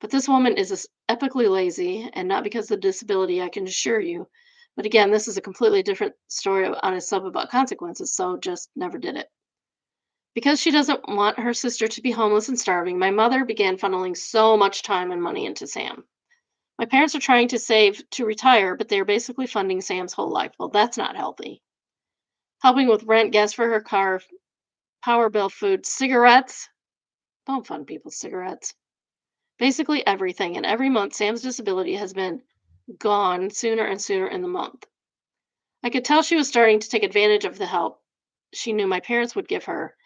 But this woman is epically lazy, and not because of the disability, I can assure you. But again, this is a completely different story on a sub about consequences, so just never did it. Because she doesn't want her sister to be homeless and starving, my mother began funneling so much time and money into Sam. My parents are trying to save to retire, but they are basically funding Sam's whole life. Well, that's not healthy. Helping with rent, gas for her car, power bill, food, cigarettes. Don't fund people's cigarettes. Basically everything. And every month, Sam's disability has been gone sooner and sooner in the month. I could tell she was starting to take advantage of the help she knew my parents would give her.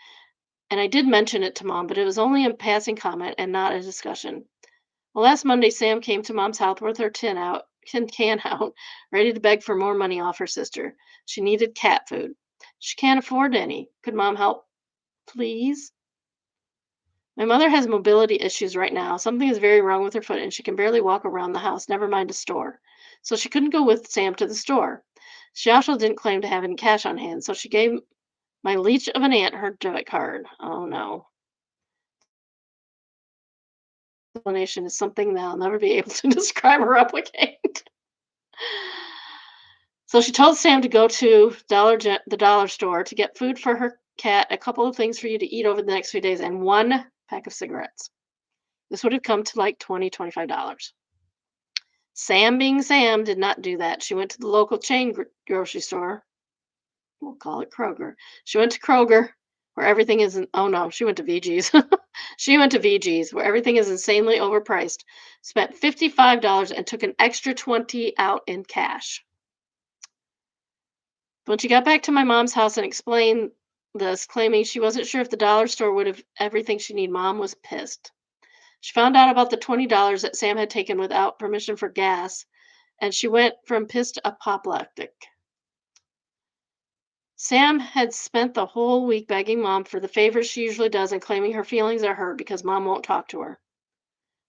And I did mention it to mom, but it was only a passing comment and not a discussion. Well, last Monday, Sam came to mom's house with her tin can out, ready to beg for more money off her sister. She needed cat food. She can't afford any. Could mom help, please? My mother has mobility issues right now. Something is very wrong with her foot, and she can barely walk around the house, never mind a store. So she couldn't go with Sam to the store. She also didn't claim to have any cash on hand, so she gave my leech of an aunt her debit card. Oh no. Explanation is something that I'll never be able to describe or replicate. So she told Sam to go to the dollar store to get food for her cat, a couple of things for you to eat over the next few days, and one pack of cigarettes. This would have come to like $25. Sam, being Sam, did not do that. She went to the local chain grocery store. We'll call it Kroger. She went to Kroger, where everything is. Oh no, she went to VG's. She went to VG's, where everything is insanely overpriced. Spent $55 and took an extra 20 out in cash. When she got back to my mom's house and explained this, claiming she wasn't sure if the dollar store would have everything she needed, mom was pissed. She found out about the $20 that Sam had taken without permission for gas, and she went from pissed to apoplectic. Sam had spent the whole week begging mom for the favors she usually does and claiming her feelings are hurt because mom won't talk to her.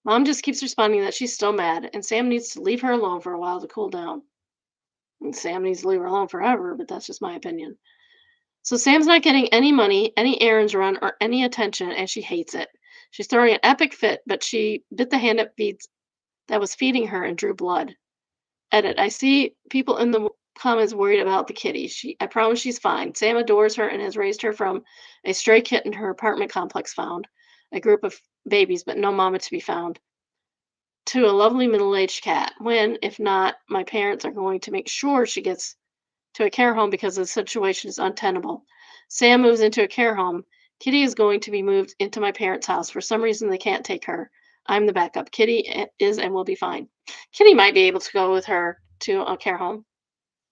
Mom just keeps responding that she's still mad and Sam needs to leave her alone for a while to cool down. And Sam needs to leave her alone forever, but that's just my opinion. So Sam's not getting any money, any errands run, or any attention, and she hates it. She's throwing an epic fit, but she bit the hand that was feeding her and drew blood. Edit. I see people in the comments worried about the kitty. I promise she's fine. Sam adores her and has raised her from a stray kitten her apartment complex found. A group of babies, but no mama to be found. To a lovely middle-aged cat. When, if not, my parents are going to make sure she gets to a care home because the situation is untenable. Sam moves into a care home. Kitty is going to be moved into my parents' house. For some reason, they can't take her. I'm the backup. Kitty is and will be fine. Kitty might be able to go with her to a care home.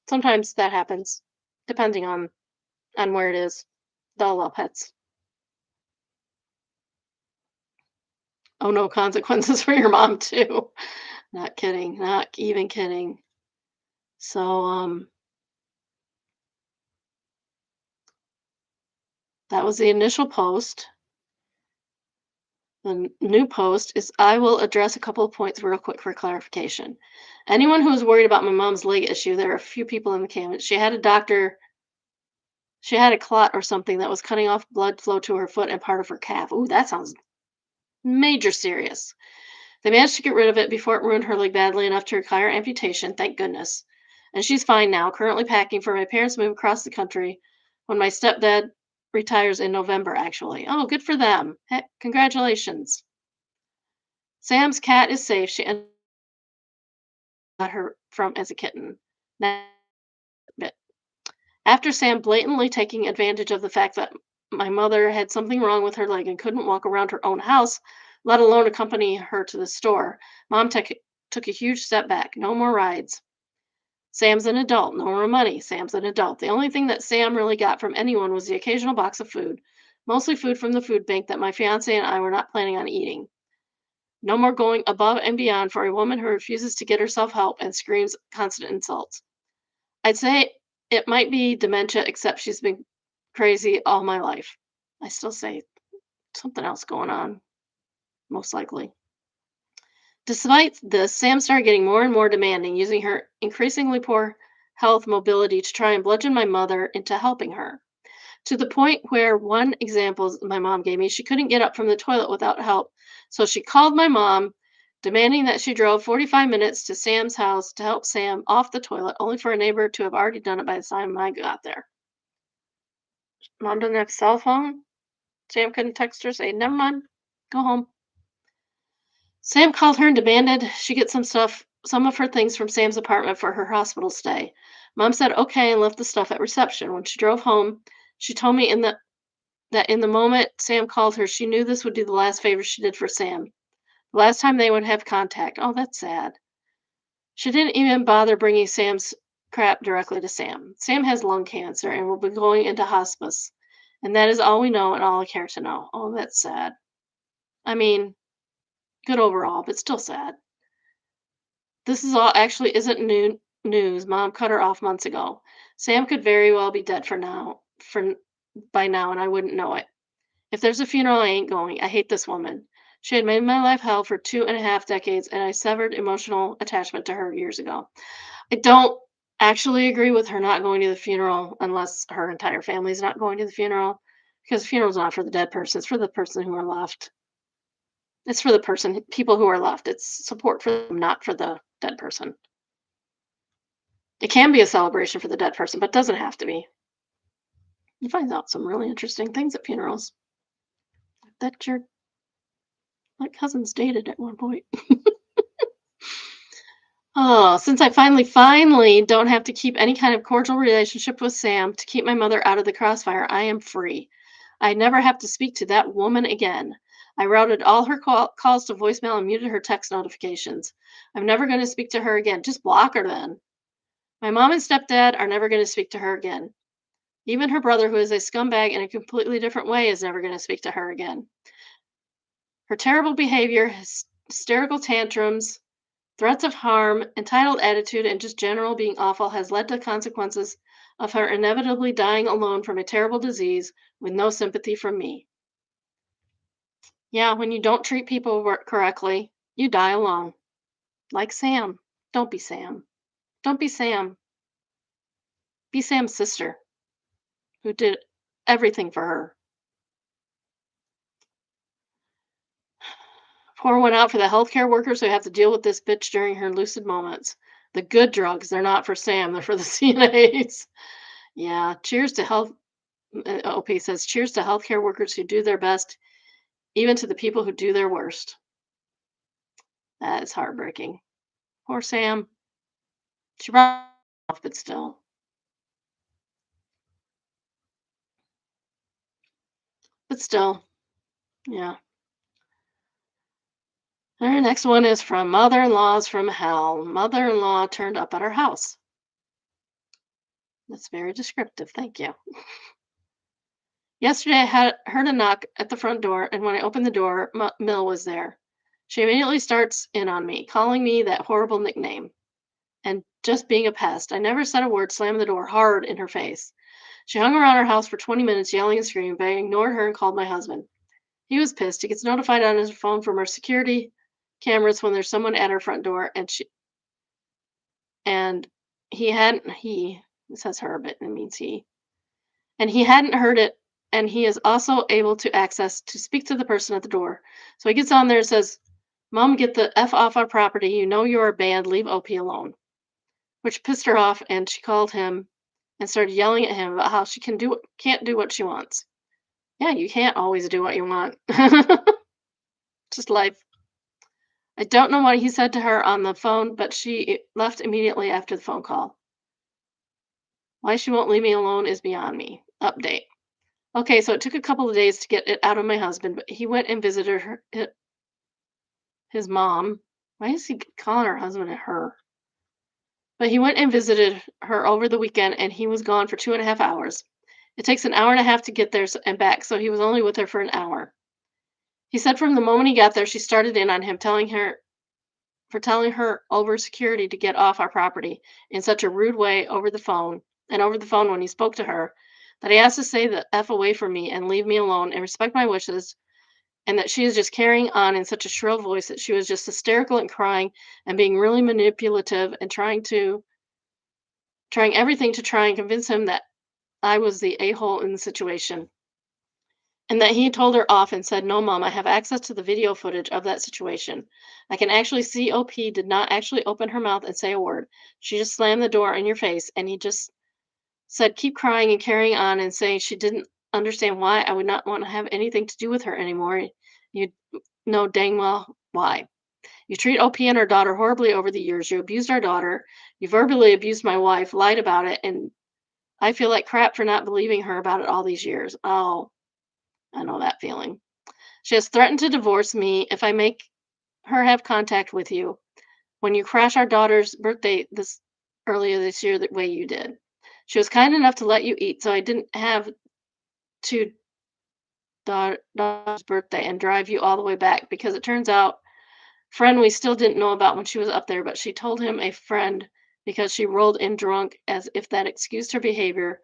Sometimes that happens, depending on where it is. They'll allow pets. Oh no, consequences for your mom too. Not kidding. Not even kidding. So that was the initial post. The new post is I will address a couple of points real quick for clarification. Anyone who is worried about my mom's leg issue, there are a few people in the comments. She had a clot or something that was cutting off blood flow to her foot and part of her calf. Ooh, that sounds major serious. They managed to get rid of it before it ruined her leg badly enough to require amputation, thank goodness. And she's fine now, currently packing for my parents' move across the country when my stepdad retires in November, actually. Oh, good for them. Heck, congratulations. Sam's cat is safe. She got her from as a kitten. Now, bit. After Sam blatantly taking advantage of the fact that my mother had something wrong with her leg and couldn't walk around her own house, let alone accompany her to the store, Mom took a huge step back. No more rides. Sam's an adult. No more money. Sam's an adult. The only thing that Sam really got from anyone was the occasional box of food, mostly food from the food bank that my fiance and I were not planning on eating. No more going above and beyond for a woman who refuses to get herself help and screams constant insults. I'd say it might be dementia, except she's been crazy all my life. I still say something else going on, most likely. Despite this, Sam started getting more and more demanding, using her increasingly poor health mobility to try and bludgeon my mother into helping her. To the point where one example my mom gave me, she couldn't get up from the toilet without help. So she called my mom, demanding that she drove 45 minutes to Sam's house to help Sam off the toilet, only for a neighbor to have already done it by the time I got there. Mom doesn't have a cell phone. Sam couldn't text her, say, never mind, go home. Sam called her and demanded she get some of her things from Sam's apartment for her hospital stay. Mom said okay and left the stuff at reception. When she drove home, she told me that in the moment Sam called her, she knew this would be the last favor she did for Sam. The last time they would have contact. Oh, that's sad. She didn't even bother bringing Sam's crap directly to Sam. Sam has lung cancer and will be going into hospice. And that is all we know and all I care to know. Oh, that's sad. I mean, good overall, but still sad. This is all actually isn't new news. Mom cut her off months ago. Sam could very well be dead by now, and I wouldn't know it. If there's a funeral, I ain't going. I hate this woman. She had made my life hell for 2.5 decades, and I severed emotional attachment to her years ago. I don't actually agree with her not going to the funeral unless her entire family's not going to the funeral, because the funeral's not for the dead person, it's for the person who are left. It's for the people who are left. It's support for them, not for the dead person. It can be a celebration for the dead person, but doesn't have to be. You find out some really interesting things at funerals. That your my cousins dated at one point. Oh, since I finally don't have to keep any kind of cordial relationship with Sam to keep my mother out of the crossfire, I am free. I never have to speak to that woman again. I routed all her calls to voicemail and muted her text notifications. I'm never going to speak to her again. Just block her then. My mom and stepdad are never going to speak to her again. Even her brother, who is a scumbag in a completely different way, is never going to speak to her again. Her terrible behavior, hysterical tantrums, threats of harm, entitled attitude, and just general being awful has led to consequences of her inevitably dying alone from a terrible disease with no sympathy from me. Yeah, when you don't treat people correctly, you die alone. Like Sam. Don't be Sam. Don't be Sam. Be Sam's sister, who did everything for her. Pour one out for the healthcare workers who have to deal with this bitch during her lucid moments. The good drugs, they're not for Sam, they're for the CNAs. Yeah, cheers to health. OP says, cheers to healthcare workers who do their best, even to the people who do their worst. That is heartbreaking. Poor Sam. She brought off, but still. But still, yeah. Our next one is from Mother in Laws from Hell. Mother in law turned up at our house. That's very descriptive. Thank you. Yesterday, I had heard a knock at the front door, and when I opened the door, Mill was there. She immediately starts in on me, calling me that horrible nickname and just being a pest. I never said a word, slammed the door hard in her face. She hung around our house for 20 minutes, yelling and screaming, but I ignored her and called my husband. He was pissed. He gets notified on his phone from our security cameras when there's someone at our front door, and he hadn't he it says her, but it means he. And he hadn't heard it, and he is also able to access to speak to the person at the door. So he gets on there and says, "Mom, get the F off our property. You know you're banned. Leave OP alone." Which pissed her off, and she called him and started yelling at him about how she can't do what she wants. Yeah, you can't always do what you want. Just life. I don't know what he said to her on the phone, but she left immediately after the phone call. Why she won't leave me alone is beyond me. Update. Okay, so it took a couple of days to get it out of my husband, but he went and visited his mom. Why is he calling her husband a her? But he went and visited her over the weekend, and he was gone for 2.5 hours. It takes an hour and a half to get there and back, so he was only with her for an hour. He said from the moment he got there, she started in on him, telling her over security to get off our property in such a rude way over the phone when he spoke to her, that he asked to stay the F away from me and leave me alone and respect my wishes, and that she is just carrying on in such a shrill voice that she was just hysterical and crying and being really manipulative and trying everything to try and convince him that I was the a-hole in the situation. And that he told her off and said, "No, mom, I have access to the video footage of that situation. I can actually see OP did not actually open her mouth and say a word. She just slammed the door in your face." And he just said, "Keep crying and carrying on," and saying she didn't understand why I would not want to have anything to do with her anymore. You know dang well why. You treat OP and her daughter horribly over the years. You abused our daughter. You verbally abused my wife, lied about it, and I feel like crap for not believing her about it all these years. Oh, I know that feeling. She has threatened to divorce me if I make her have contact with you when you crash our daughter's birthday this earlier this year the way you did. She was kind enough to let you eat, so I didn't have to daughter's birthday and drive you all the way back because it turns out friend we still didn't know about when she was up there, but she told him a friend because she rolled in drunk as if that excused her behavior.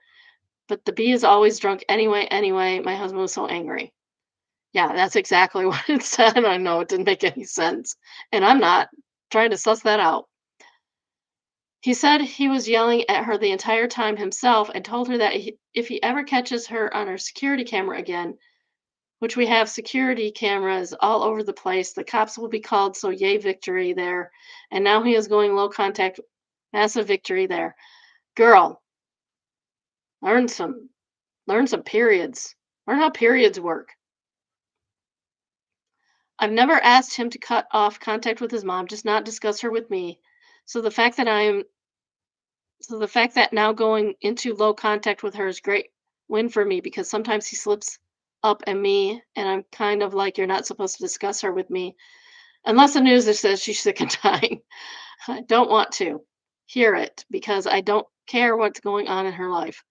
But the bee is always drunk anyway. My husband was so angry. Yeah, that's exactly what it said. I know it didn't make any sense, and I'm not trying to suss that out. He said he was yelling at her the entire time himself and told her that if he ever catches her on our security camera again, which we have security cameras all over the place, the cops will be called, so yay victory there. And now he is going low contact, massive victory there. Girl, learn some learn some periods. Learn how periods work. I've never asked him to cut off contact with his mom, just not discuss her with me. So the fact that I'm so the fact that now going into low contact with her is great win for me because sometimes he slips up at me and I'm kind of like you're not supposed to discuss her with me unless the news that says she's sick and dying. I don't want to hear it because I don't care what's going on in her life.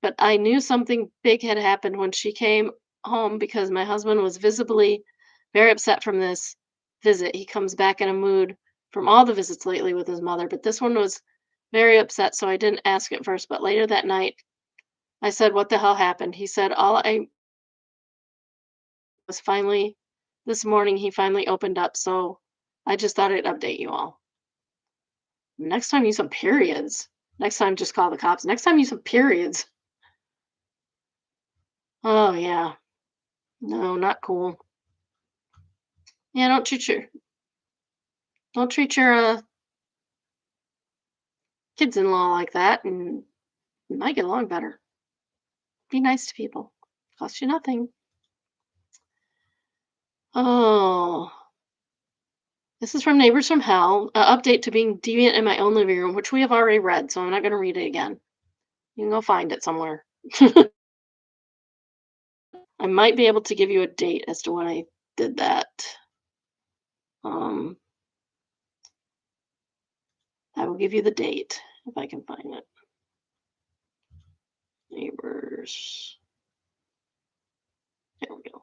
But I knew something big had happened when she came home because my husband was visibly very upset from this visit. He comes back in a mood from all the visits lately with his mother, but this one was very upset, so I didn't ask at first. But later that night, I said, "What the hell happened?" He said, "All I was finally, this morning, he finally opened up, so I just thought I'd update you all." Next time, use some periods. Next time, just call the cops. Next time, use some periods. Oh, yeah. No, not cool. Yeah, don't treat your kids-in-law like that, and you might get along better. Be nice to people. Cost you nothing. Oh, this is from Neighbors from Hell. Update to being deviant in my own living room, which we have already read, so I'm not going to read it again. You can go find it somewhere. I might be able to give you a date as to when I did that. Um, I will give you the date if I can find it. Neighbors. There we go.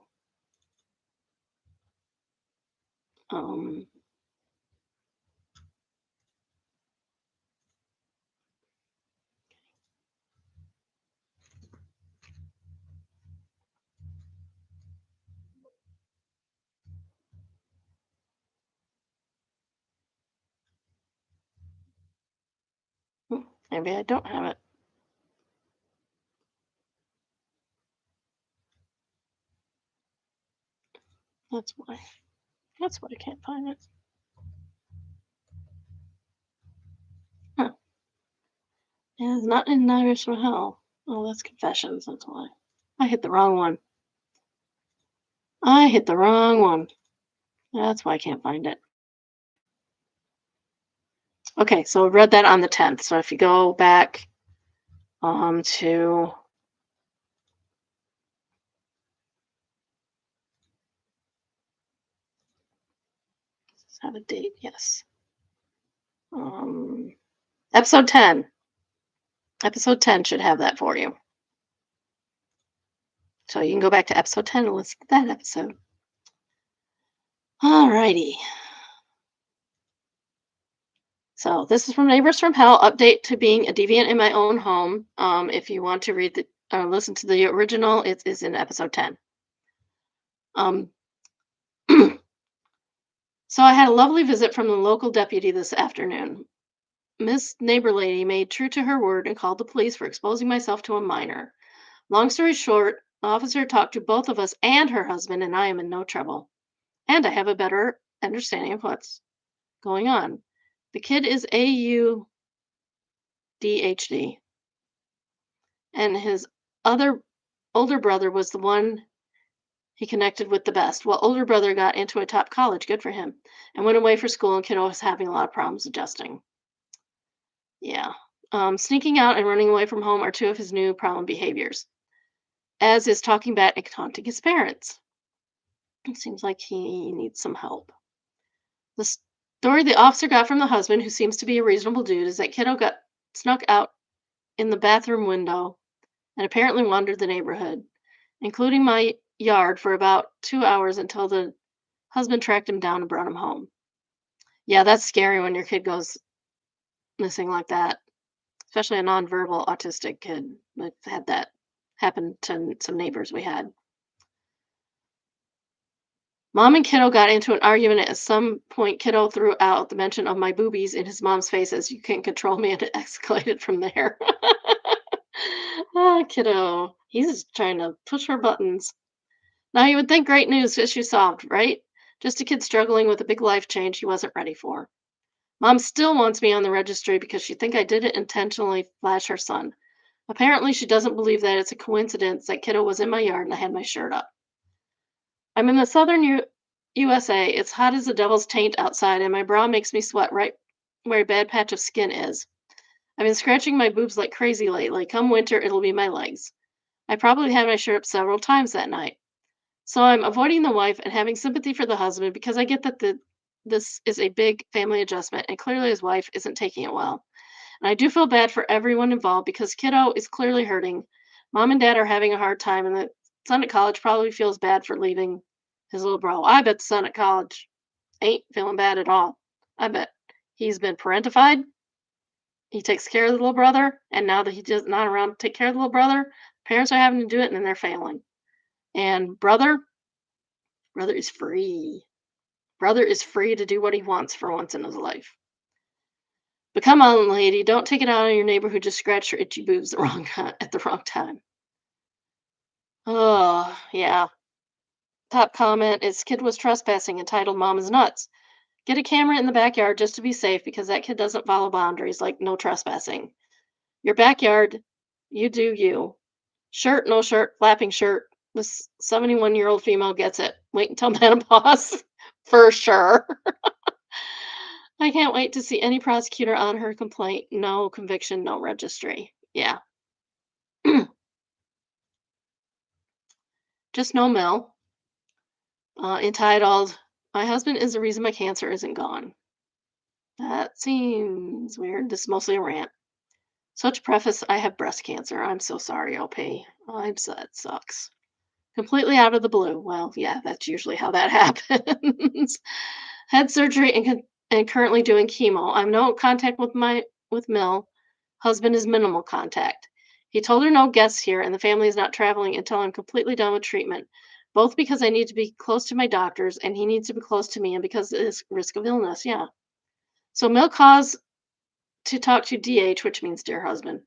Um, Maybe I don't have it. That's why. That's why I can't find it. Huh. Yeah, it's not in Nightmares from Hell. Oh, that's Confessions. That's why. I hit the wrong one. I hit the wrong one. That's why I can't find it. Okay, so I read that on the 10th. So if you go back to does this have a date? Yes. Um, episode 10. Episode 10 should have that for you. So you can go back to episode 10 and listen to that episode. Alrighty. So this is from Neighbors from Hell. Update to being a deviant in my own home. If you want to read the listen to the original, it is in episode 10. Um, so I had a lovely visit from the local deputy this afternoon. Miss Neighbor Lady made true to her word and called the police for exposing myself to a minor. Long story short, the officer talked to both of us and her husband, and I am in no trouble. And I have a better understanding of what's going on. The kid is AUDHD, and his other older brother was the one he connected with the best. Well, older brother got into a top college, good for him, and went away for school, and kiddo was having a lot of problems adjusting. Yeah. Sneaking out and running away from home are two of his new problem behaviors, as is talking back and taunting his parents. It seems like he needs some help. The story the officer got from the husband, who seems to be a reasonable dude, is that kiddo got snuck out in the bathroom window and apparently wandered the neighborhood, including my yard, for about 2 hours until the husband tracked him down and brought him home. Yeah, that's scary when your kid goes missing like that, especially a nonverbal autistic kid. I've had that happen to some neighbors we had. Mom and kiddo got into an argument. At some point, kiddo threw out the mention of my boobies in his mom's face as you can't control me, and it escalated from there. Ah, kiddo. He's just trying to push her buttons. Now you would think great news, issue solved, right? Just a kid struggling with a big life change he wasn't ready for. Mom still wants me on the registry because she think I did it intentionally flash her son. Apparently she doesn't believe that it's a coincidence that kiddo was in my yard and I had my shirt up. I'm in the southern USA. It's hot as the devil's taint outside, and my bra makes me sweat right where a bad patch of skin is. I've been scratching my boobs like crazy lately. Come winter, it'll be my legs. I probably had my shirt up several times that night. So I'm avoiding the wife and having sympathy for the husband because I get that this is a big family adjustment and clearly his wife isn't taking it well. And I do feel bad for everyone involved because kiddo is clearly hurting. Mom and dad are having a hard time, and the son at college probably feels bad for leaving his little bro. I bet the son at college ain't feeling bad at all. I bet he's been parentified. He takes care of the little brother, and now that he's just not around to take care of the little brother, parents are having to do it, and then they're failing. And brother is free. Brother is free to do what he wants for once in his life. But come on, lady, don't take it out on your neighbor who just scratched your itchy boobs at the wrong time. Oh, yeah. Top comment is kid was trespassing entitled Mom is nuts. Get a camera in the backyard just to be safe because that kid doesn't follow boundaries like no trespassing. Your backyard, you do you. Shirt, no shirt, flapping shirt. This 71-year-old female gets it. Wait until menopause for sure. I can't wait to see any prosecutor on her complaint. No conviction, no registry. Yeah. Just no Mel. Entitled, My Husband is the Reason My Cancer Isn't Gone. That seems weird. This is mostly a rant. Such preface, I have breast cancer. I'm so sorry, OP. I'm so that sucks. Completely out of the blue. Well, yeah, that's usually how that happens. Had surgery and currently doing chemo. I'm no contact with Mill. Husband is minimal contact. He told her no guests here and the family is not traveling until I'm completely done with treatment. Both because I need to be close to my doctors and he needs to be close to me and because of this risk of illness. Yeah. So Mill calls to talk to DH, which means dear husband,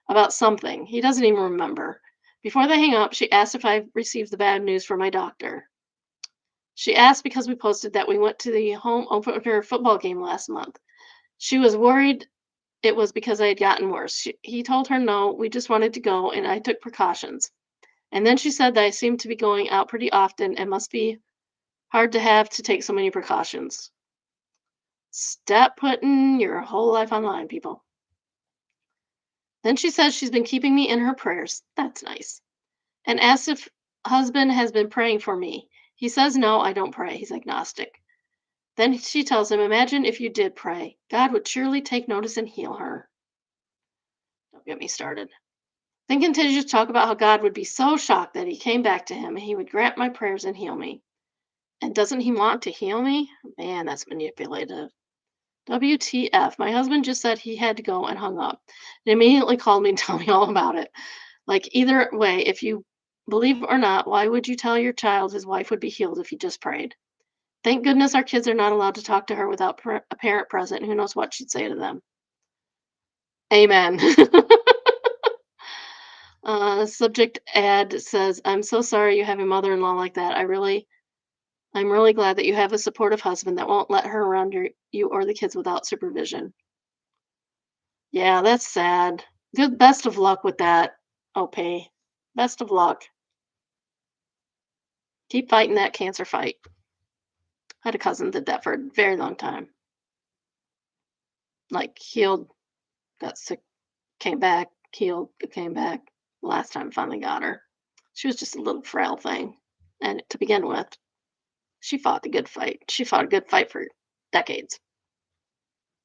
about something. He doesn't even remember. Before they hang up, she asked if I received the bad news from my doctor. She asked because we posted that we went to the home opener football game last month. She was worried it was because I had gotten worse. He told her no, we just wanted to go, and I took precautions. And then she said that I seemed to be going out pretty often and must be hard to have to take so many precautions. Stop putting your whole life online, people. Then she says she's been keeping me in her prayers. That's nice. And asks if husband has been praying for me. He says no, I don't pray. He's agnostic. Then she tells him, imagine if you did pray. God would surely take notice and heal her. Don't get me started. Then continues to talk about how God would be so shocked that he came back to him and he would grant my prayers and heal me. And doesn't he want to heal me? Man, that's manipulative. WTF. My husband just said he had to go and hung up. And immediately called me and told me all about it. Like, either way, if you believe or not, why would you tell your child his wife would be healed if he just prayed? Thank goodness our kids are not allowed to talk to her without a parent present. Who knows what she'd say to them? Amen. Subject ad says, I'm so sorry you have a mother in law like that. I'm really glad that you have a supportive husband that won't let her around you or the kids without supervision. Yeah, that's sad. Good, best of luck with that, OP. Best of luck. Keep fighting that cancer fight. I had a cousin that did that for a very long time. Like, healed, got sick, came back, healed, came back. Last time finally got her. She was just a little frail thing. And to begin with, she fought the good fight. She fought a good fight for decades.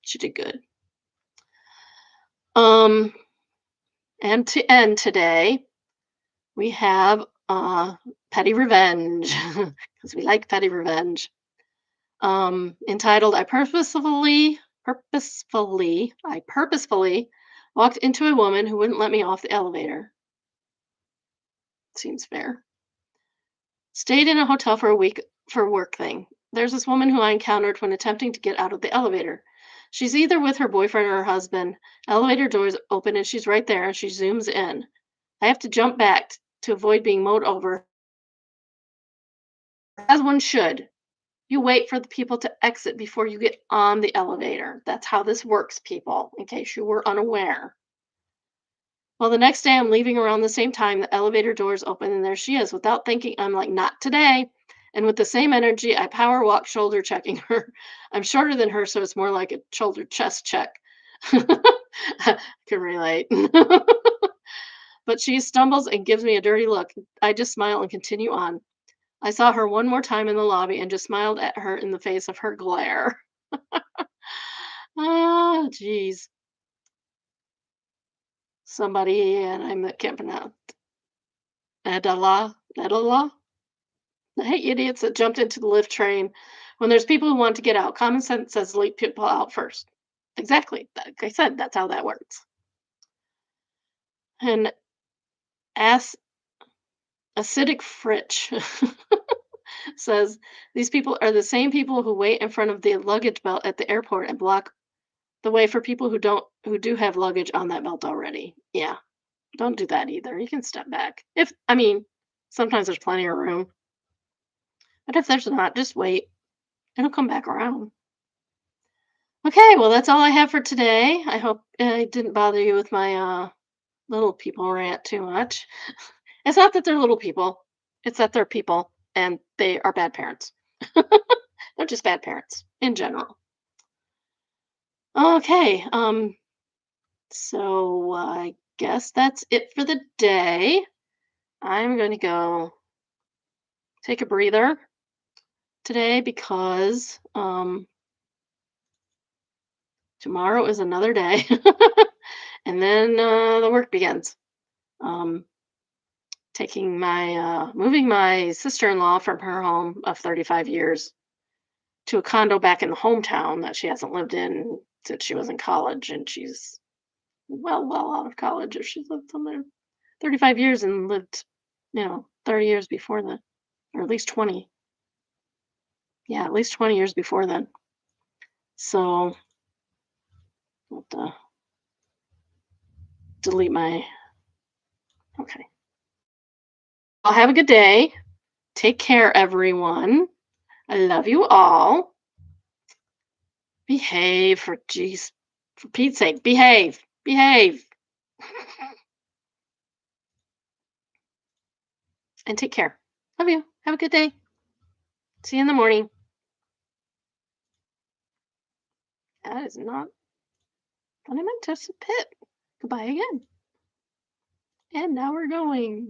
She did good. Um, and to end today, we have petty revenge because we like petty revenge. Entitled I purposefully walked into a woman who wouldn't let me off the elevator. Seems fair. Stayed in a hotel for a week for a work thing. There's this woman who I encountered when attempting to get out of the elevator. She's either with her boyfriend or her husband. Elevator doors open and she's right there and she zooms in. I have to jump back to avoid being mowed over, as one should. You wait for the people to exit before you get on the elevator. That's how this works, people, in case you were unaware. Well, the next day I'm leaving around the same time. The elevator doors open and there she is. Without thinking, I'm like, not today. And with the same energy, I power walk, shoulder checking her. I'm shorter than her, so it's more like a shoulder chest check. Can relate. But she stumbles and gives me a dirty look. I just smile and continue on. I saw her one more time in the lobby and just smiled at her in the face of her glare. Ah, jeez. Somebody, and I can't pronounce. Adala. I hate idiots that jumped into the lift train when there's people who want to get out. Common sense says leave people out first. Exactly. Like I said, that's how that works. And as acidic Fritch says, these people are the same people who wait in front of the luggage belt at the airport and block the way for people who do have luggage on that belt already. Yeah. Don't do that either. You can step back. If I mean, sometimes there's plenty of room. But if there's not, just wait. It'll come back around. Okay, well, that's all I have for today. I hope I didn't bother you with my little people rant too much. It's not that they're little people, it's that they're people and they are bad parents. They're just bad parents in general. Okay, so I guess that's it for the day. I'm going to go take a breather today because tomorrow is another day. And then the work begins. Um, taking my moving my sister-in-law from her home of 35 years to a condo back in the hometown that she hasn't lived in since she was in college, and she's well out of college if she's lived somewhere 35 years and lived 30 years before then, or at least 20. Yeah, at least 20 years before then. So I'll have to delete my. Okay, I'll have a good day. Take care, everyone. I love you all. Behave, for Pete's sake, behave, and take care. Love you. Have a good day. See you in the morning. That is not what I meant to pit. Goodbye again. And now we're going.